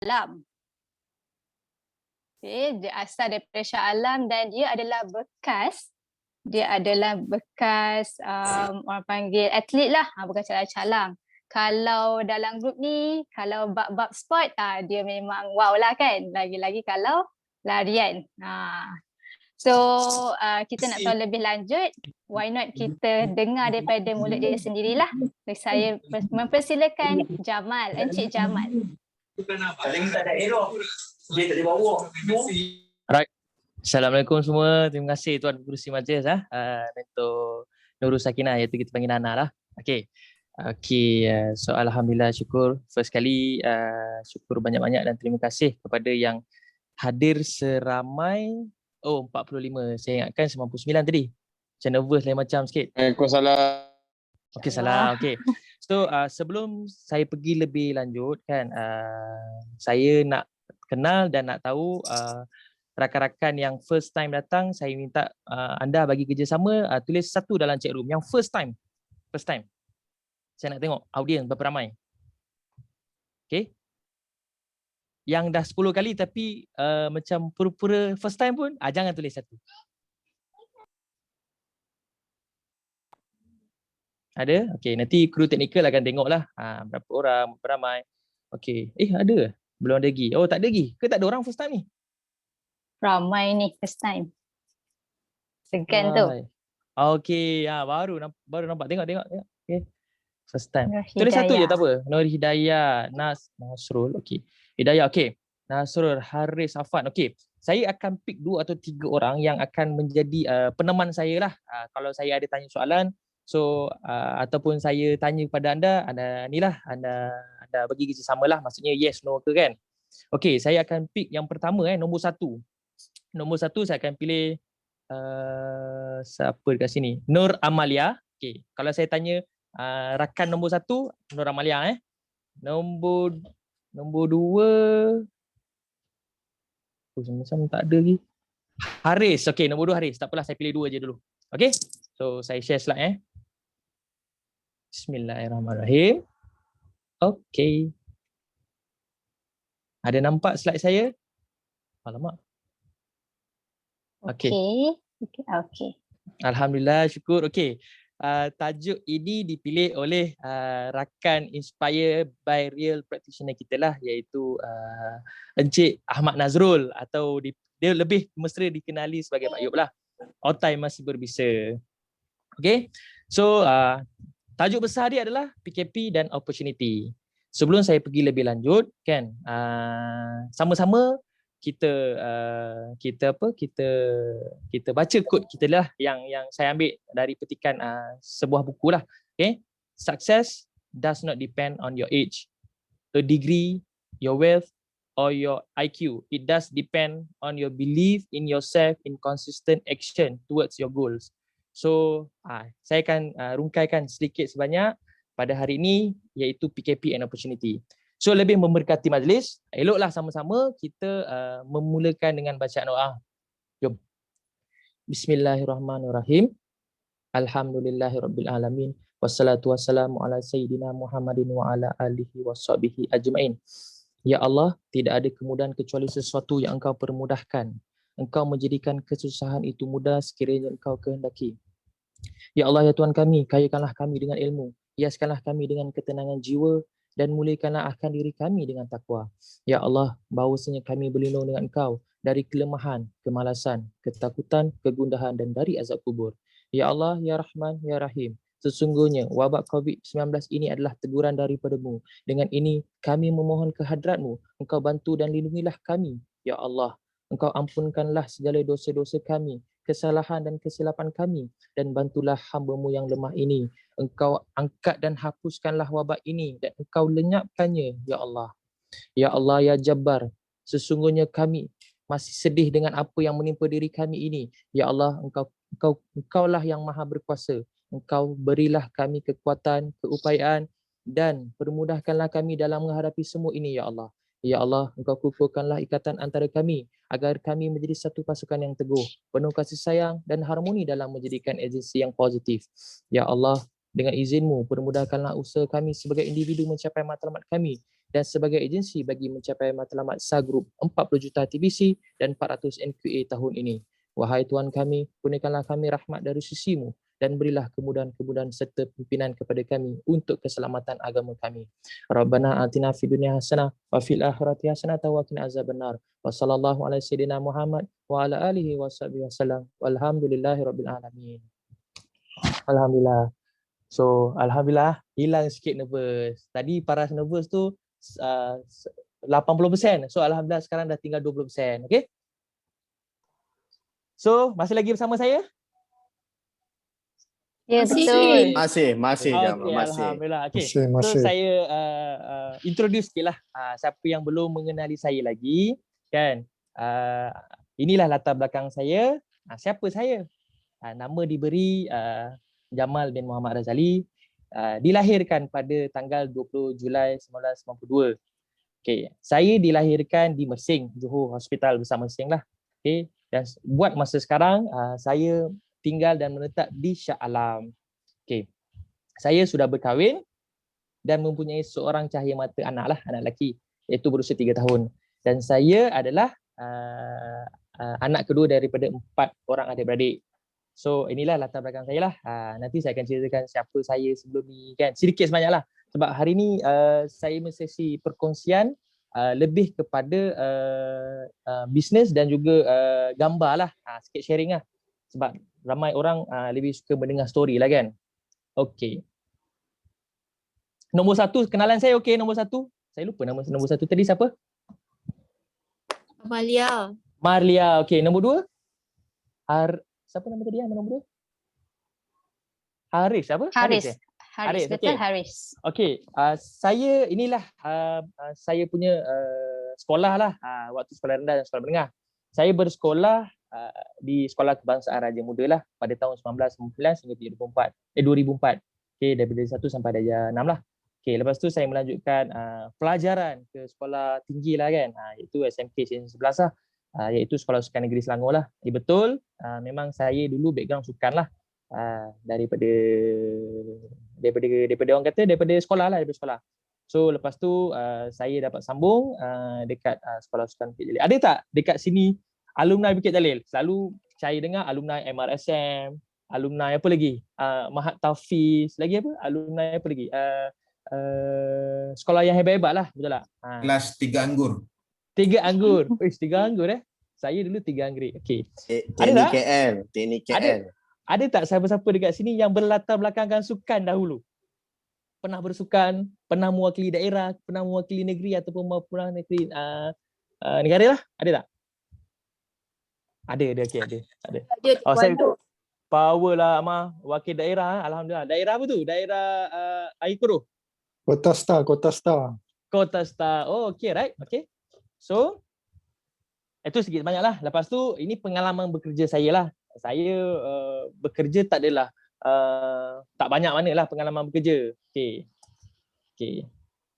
Alam. Okay, dia asal daripada Shah Alam dan dia adalah bekas orang panggil atlet lah, bukan calang-calang. Kalau dalam grup ni, kalau bab-bab sport, dia memang wow lah kan. Lagi-lagi kalau larian. So kita nak tahu lebih lanjut, why not kita dengar daripada mulut dia sendirilah. Saya mempersilakan Jamal, Encik Jamal. Alright. Assalamualaikum semua. Terima kasih Tuan Pengerusi Majlis Dato' Nurul Sakinah, iaitu kita panggil Nana lah. Okey. So alhamdulillah, syukur. First kali syukur banyak-banyak dan terima kasih kepada yang hadir seramai 45. Saya ingatkan 99 tadi. Macam nervous lain macam sikit. Waalaikumsalam. Okey, salam. Okey. So sebelum saya pergi lebih lanjut kan, saya nak kenal dan nak tahu rakan-rakan yang first time datang, saya minta anda bagi kerjasama tulis satu dalam chat room yang first time. Saya nak tengok audiens berapa ramai. Okey. Yang dah 10 kali tapi macam pura-pura first time pun jangan tulis satu. Ada? Okey, nanti kru teknikal akan tengoklah berapa orang, berapa ramai. Okey. Ada? Belum ada lagi. Oh, tak ada lagi. Ke tak ada orang first time ni? Ramai ni first time. Segan tu. Okey, baru nampak. Tengok. Okey. First time. Nur Tulis satu je Hidayah. tak apa. Nur Hidayah, Nasrul. Okey. Hidayah, okey. Nasrul, Haris, Afan. Okey. Saya akan pick 2 atau 3 orang yang akan menjadi peneman saya lah. Kalau saya ada tanya soalan, ataupun saya tanya kepada anda bagi kerjasama lah. Maksudnya yes, no ke kan. Okey, saya akan pick yang pertama nombor 1. Nombor 1 saya akan pilih siapa dekat sini? Nur Amalia. Okey, kalau saya tanya rakan nombor 1, Nur Amalia. Nombor 2 macam tak ada lagi. Haris. Okey, nombor 2 Haris. Tak apalah, saya pilih 2 je dulu. Okey. So saya share slide Bismillahirrahmanirrahim. Okey. Ada nampak slide saya? Alamak. Okey. Alhamdulillah, syukur. Okey. Tajuk ini dipilih oleh rakan Inspire by Real Practitioner kita lah, iaitu Encik Ahmad Nazrul, atau dia lebih mesra dikenali sebagai Pak Yop lah. All time masih berbisa. Okey. So tajuk besar dia adalah PKP dan Opportunity. Sebelum saya pergi lebih lanjut kan, sama-sama kita baca kod kita lah yang saya ambil dari petikan sebuah buku lah. Okay, success does not depend on your age, your degree, your wealth or your IQ. It does depend on your belief in yourself in consistent action towards your goals. So saya akan rungkaikan sedikit sebanyak pada hari ini, iaitu PKP and Opportunity. So lebih memberkati majlis, eloklah sama-sama kita memulakan dengan bacaan doa. Jom. Bismillahirrahmanirrahim. Alhamdulillahirabbil alamin. Wassalatu wassalamu ala sayyidina Muhammadin wa ala alihi washabihi ajmain. Ya Allah, tidak ada kemudahan kecuali sesuatu yang Engkau permudahkan. Engkau menjadikan kesusahan itu mudah sekiranya Engkau kehendaki. Ya Allah, ya Tuhan kami, kayakanlah kami dengan ilmu, hiaskanlah kami dengan ketenangan jiwa, dan muliakanlah akan diri kami dengan takwa. Ya Allah, bahawasanya kami berlindung dengan Engkau dari kelemahan, kemalasan, ketakutan, kegundahan dan dari azab kubur. Ya Allah, ya Rahman, ya Rahim, sesungguhnya wabak COVID-19 ini adalah teguran daripada-Mu. Dengan ini kami memohon kehadrat-Mu, Engkau bantu dan lindungilah kami. Ya Allah, Engkau ampunkanlah segala dosa-dosa kami, kesalahan dan kesilapan kami, dan bantulah hamba-Mu yang lemah ini. Engkau angkat dan hapuskanlah wabak ini dan Engkau lenyapkannya, ya Allah. Ya Allah, ya Jabbar, sesungguhnya kami masih sedih dengan apa yang menimpa diri kami ini. Ya Allah, Engkaulah yang maha berkuasa. Engkau berilah kami kekuatan, keupayaan dan permudahkanlah kami dalam menghadapi semua ini, ya Allah. Ya Allah, Engkau kukuhkanlah ikatan antara kami agar kami menjadi satu pasukan yang teguh, penuh kasih sayang dan harmoni dalam menjadikan agensi yang positif. Ya Allah, dengan izin-Mu, permudahkanlah usaha kami sebagai individu mencapai matlamat kami. dan sebagai agensi bagi mencapai matlamat SAR Group 40 juta TBC dan 400 NQA tahun ini. Wahai Tuhan kami, kurniakanlah kami rahmat dari sisimu dan berilah kemudahan-kemudahan serta pimpinan kepada kami untuk keselamatan agama kami. Rabbana atina fid dunya hasanah wa fil akhirati hasanah wa qina azabannar. Wa sallallahu ala sayyidina Muhammad wa ala alihi washabihi wasallam. Walhamdulillahirabbil alamin. Alhamdulillah. So, alhamdulillah hilang sikit nervous. Tadi paras nervous tu 80%. So, alhamdulillah sekarang dah tinggal 20%. Okay? So, masih lagi bersama saya? Ya, betul. Masih Okay, alhamdulillah. Okay. Masih. So, saya introduce sikit lah siapa yang belum mengenali saya lagi. Kan? Inilah latar belakang saya. Siapa saya? Nama diberi Jamal bin Muhammad Razali, dilahirkan pada tanggal 20 Julai 1992. Okay. Saya dilahirkan di Mersing, Johor Hospital Besar Mersing lah. Okay. Dan buat masa sekarang, saya tinggal dan menetap di Shah Alam. Okay. Saya sudah berkahwin dan mempunyai seorang cahaya mata anak lah, anak lelaki, iaitu berusia 3 tahun. Dan saya adalah anak kedua daripada 4 orang adik-beradik. So inilah latar belakang saya lah. Nanti saya akan ceritakan siapa saya sebelum ni kan. Sedikit sebanyak lah. Sebab hari ni saya sesi perkongsian lebih kepada bisnes dan juga gambar lah. Sikit sharing lah. Sebab ramai orang lebih suka mendengar story lah kan. Okay. Nombor 1, kenalan saya okey. Nombor 1. Saya lupa nombor 1 tadi siapa? Amalia. Marlia. Okey. Nombor 2? Siapa nama tadi yang nombor 2? Haris apa? Haris. Haris, Betul, okey. Haris. Okey, saya inilah saya punya sekolah lah, waktu sekolah rendah dan sekolah menengah. Saya bersekolah di Sekolah Kebangsaan Raja Muda lah pada tahun 1999 hingga 2004. Okey, daripada 1 sampai darjah 6 lah. Okey, lepas tu saya melanjutkan pelajaran ke sekolah tinggi lah kan, iaitu SMK Sdn 11 lah. Iaitu Sekolah Sukan Negeri Selangor lah. Betul, memang saya dulu background sukan lah, daripada orang kata daripada sekolah lah, daripada sekolah. So lepas tu saya dapat sambung dekat Sekolah Sukan Bukit Jalil. Ada tak dekat sini alumni Bukit Jalil? Selalu saya dengar alumni MRSM, alumni apa lagi? Mahat Tafiz, lagi apa? Alumni apa lagi? Sekolah yang hebat-hebat lah, betul tak? Kelas 3 anggur. 3 anggur. 3 anggur Saya dulu 3 anggur. Okey. Teknik KL. Ada tak siapa-siapa dekat sini yang berlatar belakangkan sukan dahulu? Pernah bersukan, pernah mewakili daerah, pernah mewakili negeri ataupun pernah mewakili negara lah? Ada tak? Ada. Okey, ada. Oh, saya power lah Amah, wakil daerah. Alhamdulillah. Daerah apa tu? Daerah Air Keruh. Kota Star. Kota Star. Oh, okey, right. Okey. So, itu sedikit banyak lah. Lepas tu, ini pengalaman bekerja saya lah. Saya bekerja tak adalah, tak banyak mana lah pengalaman bekerja. Okay.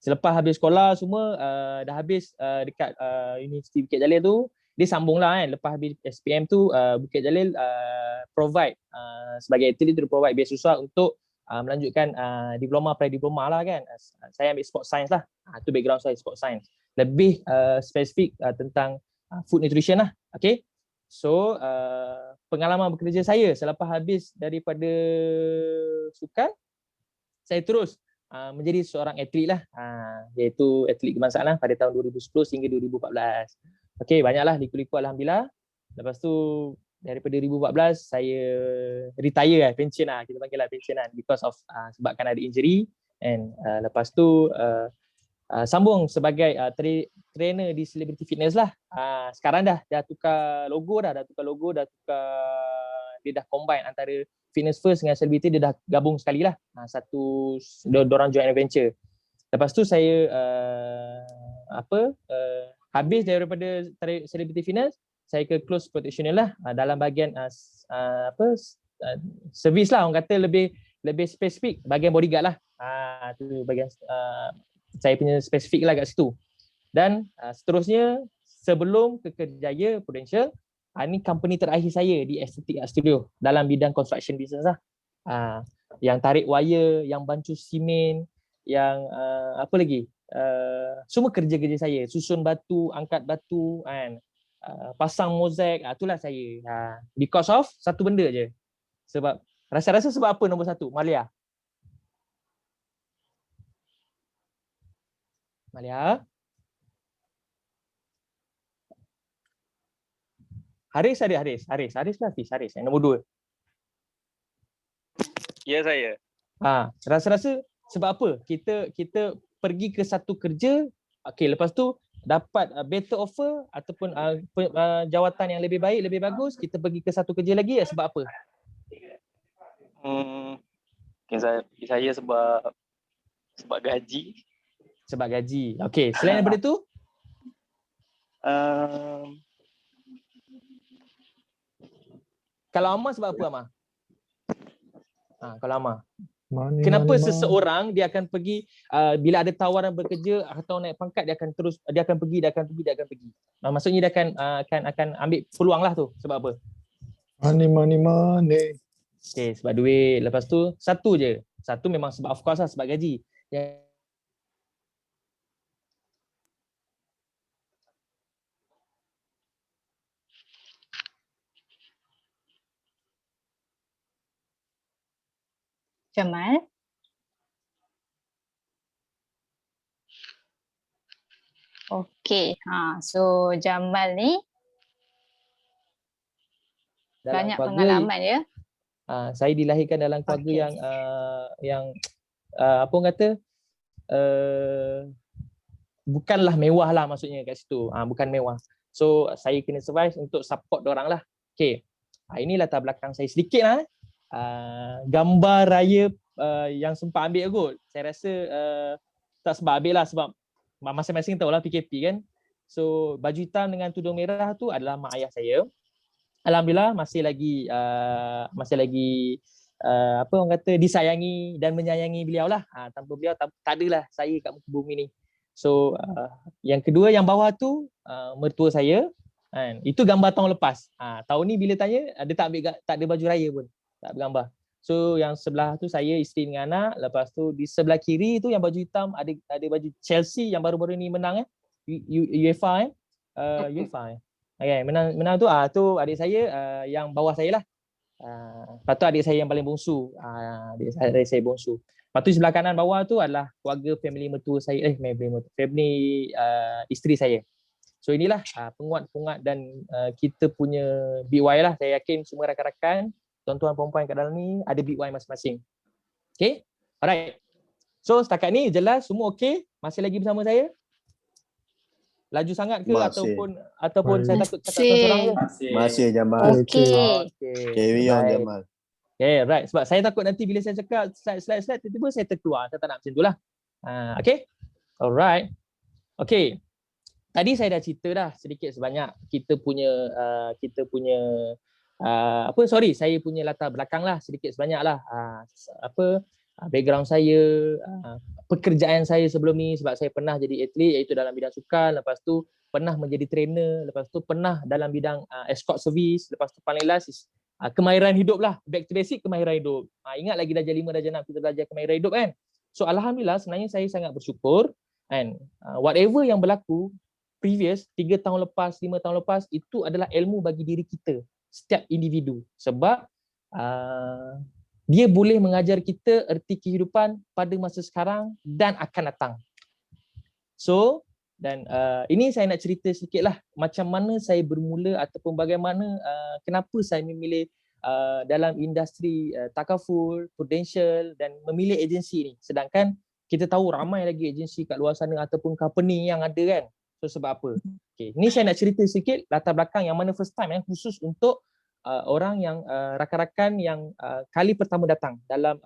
Selepas habis sekolah semua, dah habis dekat Universiti Bukit Jalil tu, dia sambung lah kan. Lepas habis SPM tu, Bukit Jalil provide, sebagai atlet tu provide beasiswa untuk melanjutkan diploma, pre-diploma lah kan. Saya ambil sport science lah. Itu background saya, sport science. Lebih spesifik tentang food nutrition lah. Okay. So pengalaman bekerja saya selepas habis daripada sukan, saya terus menjadi seorang atlet lah, iaitu atlet kebangsaan lah pada tahun 2010 hingga 2014. Okay, banyaklah liku-liku alhamdulillah. Lepas tu daripada 2014 saya retire lah, pension lah, kita panggil lah pension lah, because of sebabkan ada injury. And lepas tu sambung sebagai trainer di Celebrity Fitness lah. Sekarang dah tukar logo dah dia dah combine antara Fitness First dengan Celebrity, dia dah gabung sekali lah. Dorang joint adventure. Lepas tu saya habis daripada Celebrity Fitness, saya ke Close Protectional lah, dalam bahagian servis lah, orang kata lebih spesifik bahagian bodyguard lah. Tu bahagian saya punya spesifik lah kat situ. Dan seterusnya sebelum ke Kerjaya Prudential, ini company terakhir saya di Aesthetic Art Studio dalam bidang construction business lah. Yang tarik wire, yang bancuh simen, apa lagi? Semua kerja-kerja saya, susun batu, angkat batu kan. Pasang mozaik, itulah saya. Because of satu benda je. Sebab rasa-rasa sebab apa nombor satu? Malia. Haris ada Haris lah Haris yang nombor 2. Ya, saya. Rasa-rasa sebab apa? Kita pergi ke satu kerja, lepas tu dapat better offer ataupun jawatan yang lebih baik, lebih bagus, kita pergi ke satu kerja lagi sebab apa? Saya sebab gaji. Sebab gaji. Okey, selain daripada tu? Kalau Amar sebab apa Amar? Kalau Amar. Kenapa seseorang dia akan pergi bila ada tawaran bekerja atau naik pangkat dia akan pergi. Maksudnya dia akan ambil peluang lah tu. Sebab apa? Money. Okey, sebab duit. Lepas tu satu je. Satu memang sebab of course lah sebab gaji. Jamal. Okey, so Jamal ni dalam banyak keluarga, pengalaman ya. Saya dilahirkan dalam keluarga yang apa orang kata bukanlah mewah lah maksudnya kat situ. Bukan mewah. So saya kena survive untuk support diorang lah. Okey. Ini latar belakang saya sedikit lah. Gambar raya yang sempat ambil kot. Saya rasa tak sempat ambil lah sebab masing-masing tahulah PKP kan. So baju hitam dengan tudung merah tu adalah mak ayah saya. Alhamdulillah masih lagi apa orang kata disayangi dan menyayangi beliau lah. Tanpa beliau tak adalah saya kat muka bumi ni. So yang kedua yang bawah tu mertua saya. Itu gambar tahun lepas. Tahun ni bila tanya dia tak ada baju raya pun. Tak bergambar. So yang sebelah tu saya, isteri dengan anak. Lepas tu di sebelah kiri tu yang baju hitam ada baju Chelsea yang baru-baru ni menang UEFA UEFA. Okay, menang tu tu adik saya yang bawah saya lah. Lepas tu adik saya yang paling bongsu. Adik saya bongsu. Lepas tu sebelah kanan bawah tu adalah keluarga family mertua saya, family isteri saya. So inilah penguat-penguat dan kita punya BY lah. Saya yakin semua rakan-rakan, tuan-tuan perempuan kat dalam ni ada BY masing-masing. Okay? Alright. So setakat ni jelas semua okay? Masih lagi bersama saya? Laju sangat ke ataupun saya takut cakap seorang je? Masih Jamal. Okay. Carry on Jamal. Okay, right. Sebab saya takut nanti bila saya cakap slide tiba-tiba saya terkeluar. Saya tak nak macam tu lah. Okay? Alright. Okay. Tadi saya dah cerita dah sedikit sebanyak kita punya saya punya latar belakang lah sedikit sebanyak lah. Background saya, pekerjaan saya sebelum ni sebab saya pernah jadi atlet iaitu dalam bidang sukan, lepas tu pernah menjadi trainer, lepas tu pernah dalam bidang escort service, lepas tu paling last is kemahiran hidup lah, back to basic kemahiran hidup. Ingat lagi darjah 5, darjah 6 kita belajar kemahiran hidup kan. So alhamdulillah sebenarnya saya sangat bersyukur and whatever yang berlaku previous 3 tahun lepas, 5 tahun lepas itu adalah ilmu bagi diri kita, setiap individu. Sebab dia boleh mengajar kita erti kehidupan pada masa sekarang dan akan datang. So, dan ini saya nak cerita sedikit lah macam mana saya bermula ataupun bagaimana kenapa saya memilih dalam industri takaful, prudential dan memilih agensi ni. Sedangkan kita tahu ramai lagi agensi kat luar sana ataupun company yang ada kan. So sebab apa? Okay. Ni saya nak cerita sikit latar belakang yang mana first time yang khusus untuk orang yang rakan-rakan yang kali pertama datang dalam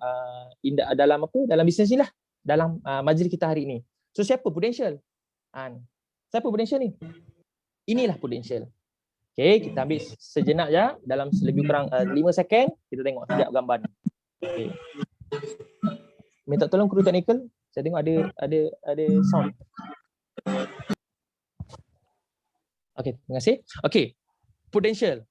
dalam bisnes ni lah, dalam majlis kita hari ini. So siapa Prudential? Siapa Prudential ni? Inilah Prudential. Okay, kita ambil sejenak je dalam lebih kurang 5 second kita tengok sekejap gambar ni. Okay. Minta tolong kru teknikal. Saya tengok ada sound. Okay, terima kasih. Okay, Prudential.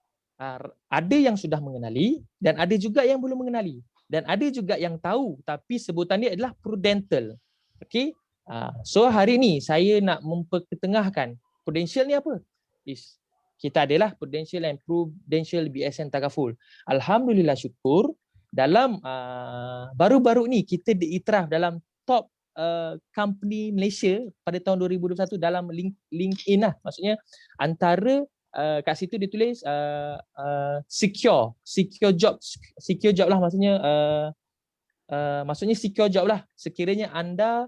Ada yang sudah mengenali dan ada juga yang belum mengenali. Dan ada juga yang tahu tapi sebutan dia adalah Prudential. Okay. So hari ni saya nak memperketengahkan Prudential ni apa? Kita adalah Prudential and Prudential BSN Takaful. Alhamdulillah syukur dalam baru-baru ni kita diiktiraf dalam top company Malaysia pada tahun 2021 dalam LinkedIn lah. Maksudnya antara kat situ dia tulis secure job lah, maksudnya secure job lah. Sekiranya anda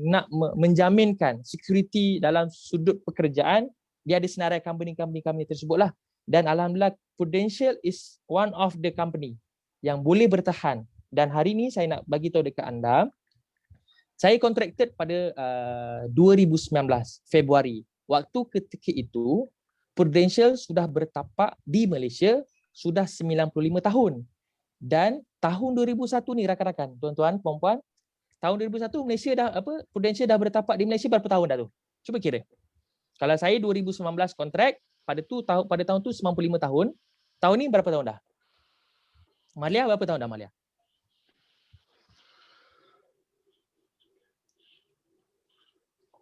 nak menjaminkan security dalam sudut pekerjaan, dia ada senarai company tersebut lah. Dan alhamdulillah Prudential is one of the company yang boleh bertahan. Dan hari ni saya nak bagi tahu dekat anda, saya contracted pada 2019 Februari. Waktu ketika itu Prudential sudah bertapak di Malaysia sudah 95 tahun. Dan tahun 2001 ni rakan-rakan, tuan-tuan, puan-puan, tahun 2001 Malaysia dah Prudential dah bertapak di Malaysia berapa tahun dah tu? Cuba kira. Kalau saya 2019 kontrak, pada tahun tu 95 tahun. Tahun ni berapa tahun dah? Malia berapa tahun dah Malia?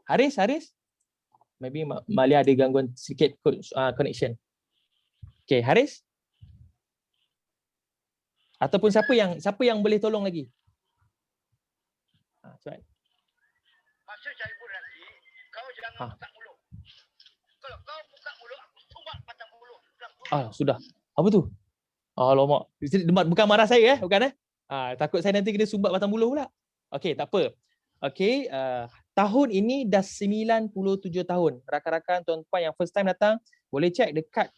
Haris? Maybe Malia ada gangguan sikit connection. Okay, Haris? Ataupun siapa yang boleh tolong lagi? Cepat. Masa cari pun nanti, kau jangan buka mulut. Kalau kau buka mulut, aku sumak batang mulut. Sudah. Apa tu? Alamak. Bukan marah saya bukan takut saya nanti kena sumbat batang buluh pula. Okey, tak apa. Okey, tahun ini dah 97 tahun. Rakan-rakan, tuan-tuan yang first time datang, boleh check dekat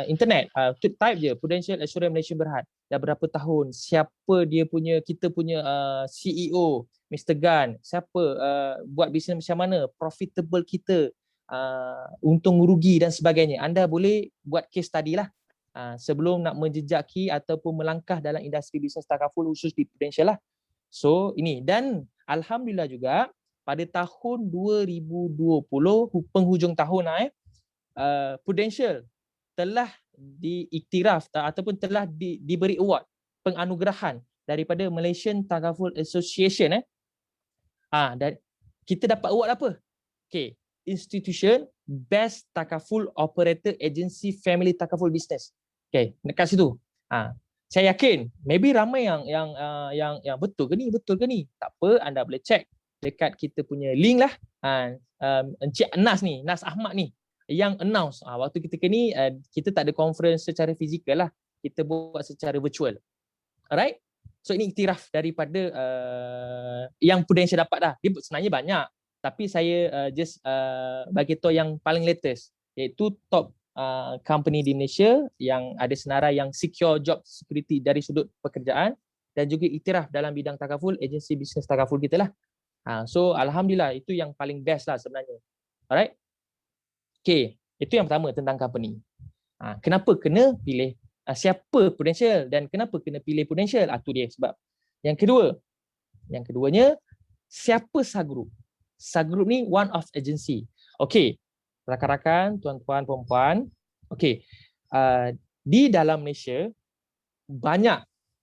internet. Type je Prudential Assurance Malaysia Berhad. Dah berapa tahun, siapa dia punya, kita punya CEO, Mr. Gan, siapa buat bisnes macam mana, profitable kita, untung rugi dan sebagainya. Anda boleh buat case study lah sebelum nak menjejaki ataupun melangkah dalam industri bisnes takaful khusus di Prudential lah. So ini, dan alhamdulillah juga pada tahun 2020 penghujung tahun Prudential telah diiktiraf ataupun telah diberi award penganugerahan daripada Malaysian Takaful Association dan kita dapat award apa? Okay, Institution Best Takaful Operator Agency Family Takaful Business. Okay, dekat situ. Saya yakin maybe ramai yang betul ke ni? Tak apa, anda boleh check dekat kita punya link lah. Encik Nas ni, Nas Ahmad ni yang announce waktu ketika ni kita tak ada conference secara fizikal lah. Kita buat secara virtual. Alright? So ini iktiraf daripada yang Prudential dapat dah. Dia sebenarnya banyak, tapi saya just bagi tahu yang paling latest, iaitu top company di Malaysia yang ada senarai yang secure job security dari sudut pekerjaan dan juga iktiraf dalam bidang takaful, agensi bisnes takaful kita lah. So alhamdulillah itu yang paling best lah sebenarnya. Alright? Okay, itu yang pertama tentang company. Kenapa kena pilih siapa Prudential dan kenapa kena pilih Prudential? Itu dia sebab. Yang keduanya, siapa Sagroup? Sagroup ni one of agency. Okay, rakan-rakan, tuan-tuan, puan-puan. Okay, di dalam Malaysia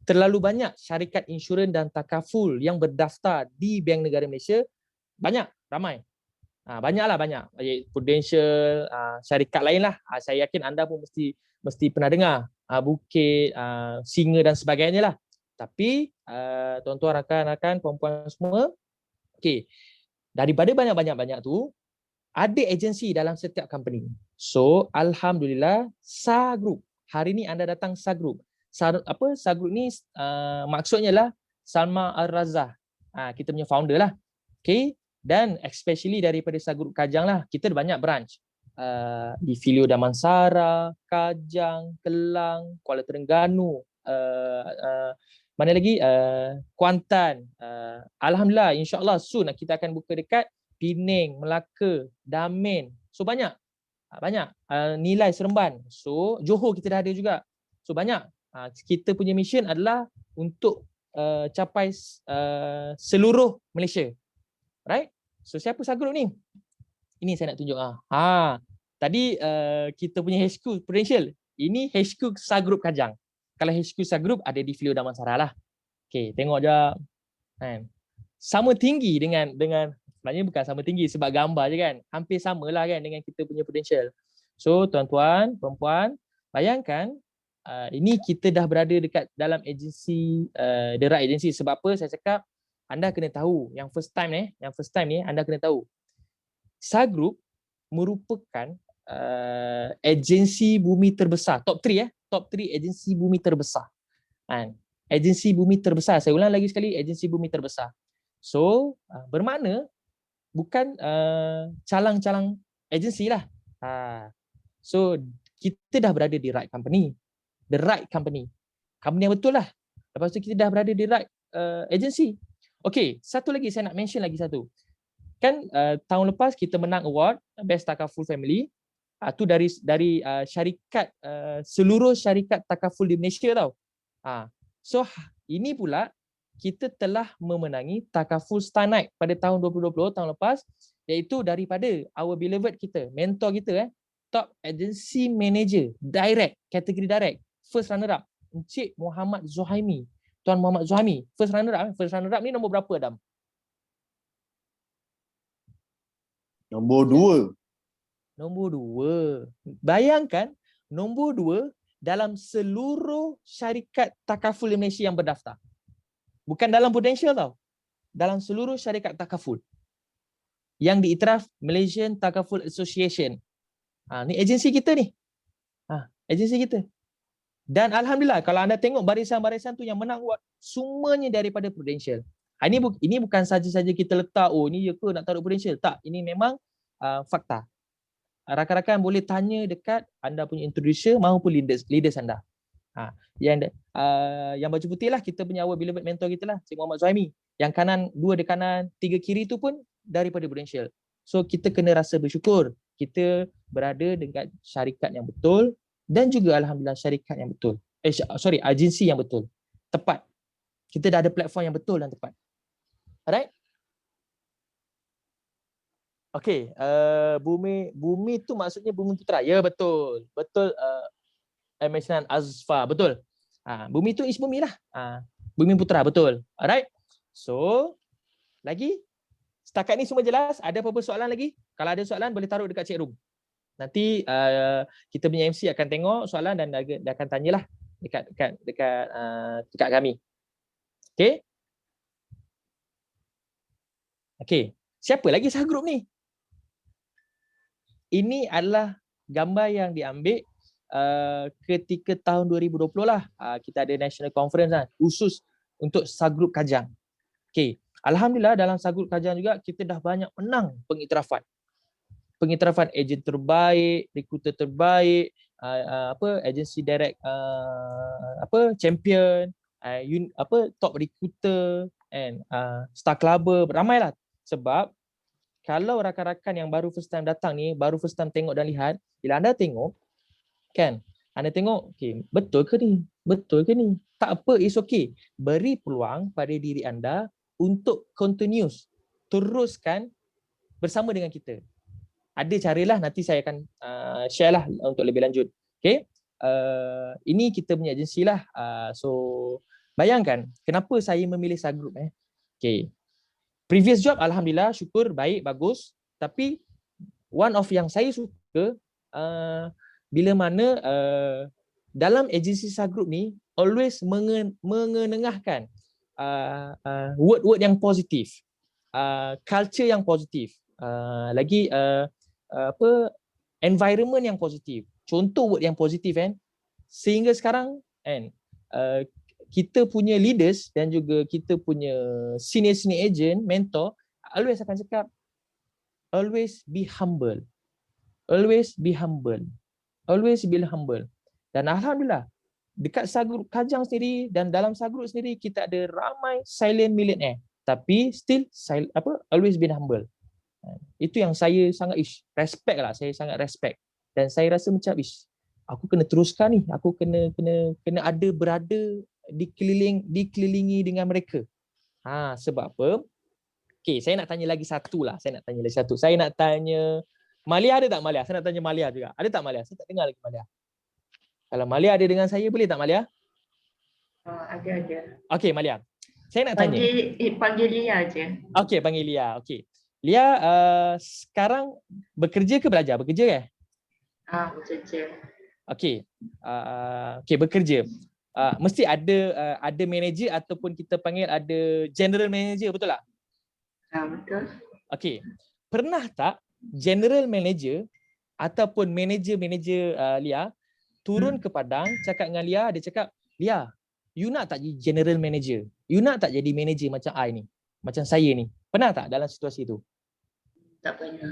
terlalu banyak syarikat insurans dan takaful yang berdaftar di Bank Negara Malaysia. Ramai. Banyak. Prudential, syarikat lain lah. Saya yakin anda pun mesti pernah dengar. Bukit, Singa dan sebagainya lah. Tapi tuan-tuan, rakan-rakan, puan-puan semua, okay, daripada banyak tu, ada agensi dalam setiap company. So alhamdulillah Sagroup. Hari ni anda datang Sagroup. Sagroup ni maksudnya lah Salma Al-Razah. Kita punya founder lah. Okay. Dan especially daripada Sagroup Kajang lah, kita ada banyak branch. Di Filio Damansara, Kajang, Kelang, Kuala Terengganu, mana lagi? Kuantan. Alhamdulillah, insyaAllah soon kita akan buka dekat Pening, Melaka, Damin. So banyak. Nilai Seremban. So Johor kita dah ada juga. So banyak. Kita punya mission adalah untuk capai seluruh Malaysia. Right? So siapa Sagroup ni? Ini saya nak tunjuk. Tadi kita punya HQ Prudential. Ini HQ Sagroup Kajang. Kalau HQ Sagroup ada di Filio Damansara lah. Okay, tengok je. sama tinggi dengan sebenarnya bukan sama tinggi sebab gambar je kan. Hampir samalah kan dengan kita punya potential. So tuan-tuan, perempuan, bayangkan ini kita dah berada dekat dalam agensi, The Right Agency. Sebab apa saya cakap, anda kena tahu yang first time ni anda kena tahu. SAR Group merupakan agensi bumi terbesar, top 3 agensi bumi terbesar. Agensi bumi terbesar, saya ulang lagi sekali, agensi bumi terbesar. So bermakna bukan calang-calang agensi lah. So kita dah berada di right company, the right company yang betul lah. Lepas tu kita dah berada di right agency. Okay, satu lagi saya nak mention lagi satu. Kan tahun lepas kita menang award Best Takaful Family. Tu dari syarikat, seluruh syarikat takaful di Malaysia tau. So ini pula kita telah memenangi Takaful Star Night pada tahun 2020, tahun lepas, iaitu daripada our beloved kita, mentor kita, Top Agency Manager Direct, kategori direct, first runner up, Encik Muhammad Zuhaimi. Tuan Muhammad Zuhaimi, first runner up ni nombor berapa, Adam? Nombor 2. Nombor 2. Bayangkan nombor 2 dalam seluruh syarikat takaful di Malaysia yang berdaftar. Bukan dalam potential tau. Dalam seluruh syarikat takaful yang diiktiraf Malaysian Takaful Association. Ni agensi kita ni. Agensi kita. Dan alhamdulillah kalau anda tengok barisan-barisan tu yang menang award, semuanya daripada Prudential. Ini bukan saja-saja kita letak, oh ni je ke nak taruh Prudential. Tak, ini memang fakta. Rakan-rakan boleh tanya dekat anda punya introducer maupun leaders anda. Yang baju putih lah kita punya our beloved mentor kita lah, Cik Muhammad Zuhaimi. Yang kanan, 2 di kanan, 3 kiri tu pun daripada Prudential. So kita kena rasa bersyukur kita berada dekat syarikat yang betul dan juga alhamdulillah syarikat yang betul. Agensi yang betul. Tepat. Kita dah ada platform yang betul dan tepat. Alright? Okay, bumi tu maksudnya Bumi Putra. Ya, betul. Betul, Mesnan Azfa, betul. Bumi tu is bumi lah. Bumi Putra, betul. Alright. So, lagi? Setakat ni semua jelas? Ada apa-apa soalan lagi? Kalau ada soalan boleh taruh dekat chat room. Nanti kita punya MC akan tengok soalan dan dia akan tanyalah dekat kami. Okay? Okay. Siapa lagi SAR Group ni? Ini adalah gambar yang diambil ketika tahun 2020 lah. Kita ada national conference lah, khusus untuk SAR Group Kajang. Okay. Alhamdulillah dalam SAR Group Kajang juga kita dah banyak menang pengiktirafan. Pengiktirafan ejen terbaik, rekruter terbaik, agensi direct champion, top recruiter and star clubber, ramailah. Sebab kalau rakan-rakan yang baru first time datang ni, baru first time tengok dan lihat, bila anda tengok kan, anda tengok, okay, betul ke ni? Betul ke ni? Tak apa, it's okay. Beri peluang pada diri anda untuk continuous, teruskan bersama dengan kita. Ada caralah, nanti saya akan share lah untuk lebih lanjut. Okay, ini kita punya agensi lah. So bayangkan kenapa saya memilih SAR Group. Okay, previous job alhamdulillah syukur baik bagus, tapi one of yang saya suka bila mana dalam agensi SAR Group ni always mengenengahkan word-word yang positif, culture yang positif, lagi environment yang positif. Contoh word yang positif kan, sehingga sekarang kan kita punya leaders dan juga kita punya senior agent, mentor always akan cakap always be humble. Always be humble. Always be humble. Dan alhamdulillah dekat SAR Group Kajang sendiri dan dalam SAR Group sendiri kita ada ramai silent millionaire tapi still always be humble. Itu yang saya sangat respect lah, saya sangat respect. Dan saya rasa macam aku kena teruskan ni, aku kena ada berada dikelilingi dengan mereka. Sebab apa? Okay, saya nak tanya lagi satu lah. Saya nak tanya Malia, ada tak Malia? Saya nak tanya Malia juga. Ada tak Malia? Saya tak dengar lagi Malia. Kalau Malia ada dengan saya, boleh tak Malia? Ada. Okay Malia. Saya nak tanya. Panggil Lia je. Okey, panggil Lia. Okey. Lia sekarang bekerja ke belajar? Bekerja ke? Bekerja. Okey. Okey, bekerja. Mesti ada manager ataupun kita panggil ada general manager, betul tak? Betul. Okey. Pernah tak general manager ataupun manager-manager Lia turun ke Padang cakap dengan Lia, dia cakap, "Lia, you nak tak jadi general manager? You nak tak jadi manager macam I ni? Macam saya ni?" Pernah tak dalam situasi tu? Tak pernah.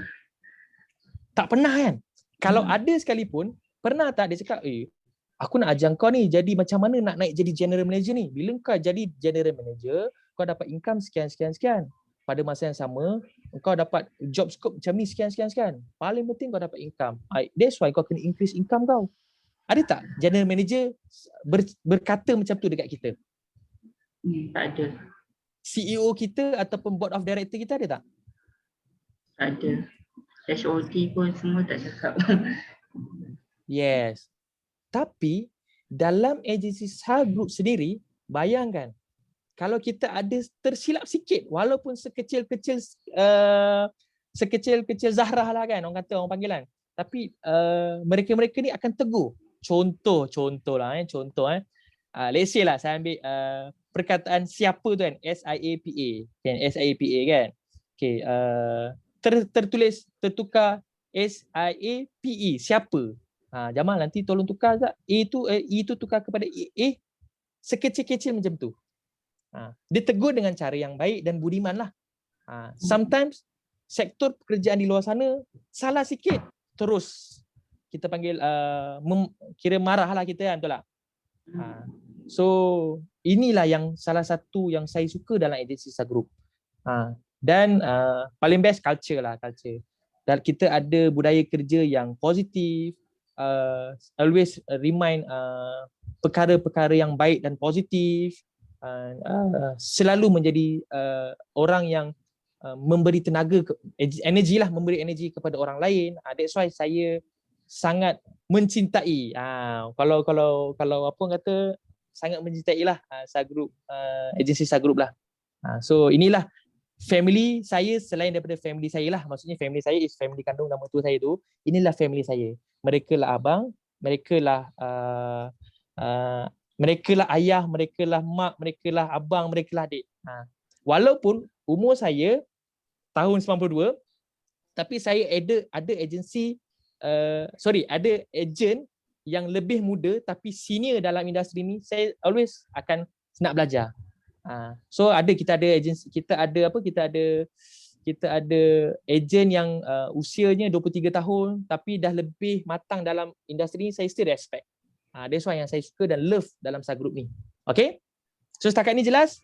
Tak pernah kan? Kalau ada sekalipun, pernah tak dia cakap, aku nak ajar kau ni jadi macam mana nak naik jadi general manager ni. Bila kau jadi general manager, kau dapat income sekian. Pada masa yang sama, kau dapat job scope macam ni sekian. Paling penting kau dapat income. That's why kau kena increase income kau. Ada tak general manager berkata macam tu dekat kita? Tak ada. CEO kita ataupun board of director kita ada tak? Tak ada. HOD pun semua tak cakap. Yes. Tapi dalam agensi Saha Group sendiri, bayangkan kalau kita ada tersilap sikit, walaupun sekecil-kecil Zahrah lah kan, orang kata, orang panggilan. Tapi mereka-mereka ni akan tegur. Contoh lah. Let's say lah, saya ambil perkataan siapa tu kan, SIAPA kan, SIAPA kan. Okay, tertukar SIAPE, siapa? Jamal nanti tolong tukar tak? E tu tukar kepada A. Sekecil-kecil macam tu. Dia tegur dengan cara yang baik dan budiman lah. Sometimes sektor pekerjaan di luar sana salah sikit, terus kita panggil kira marah lah kita kan, betul tak? So inilah yang salah satu yang saya suka dalam agensi Saha Group. Dan paling best culture. Dan kita ada budaya kerja yang positif, always remind perkara-perkara yang baik dan positif, selalu menjadi orang yang memberi tenaga, energi lah, memberi energi kepada orang lain. That's why saya sangat mencintai, kalau apa orang kata, sangat mencintai lah Saha Group, agensi Saha Group lah. So inilah family saya, selain daripada family saya lah, maksudnya family saya is family kandung nama tua saya tu. Inilah family saya. Mereka lah abang, mereka lah ayah, mereka lah mak, mereka lah abang, mereka lah adik. Walaupun umur saya tahun 92, tapi saya ada agensi, ada agent yang lebih muda tapi senior dalam industri ni. Saya always akan nak belajar. So kita ada agensi, kita ada agent yang usianya 23 tahun tapi dah lebih matang dalam industri ni. Saya still respect. That's why yang saya suka dan love dalam Saha Group ni. Okay? So setakat ni jelas?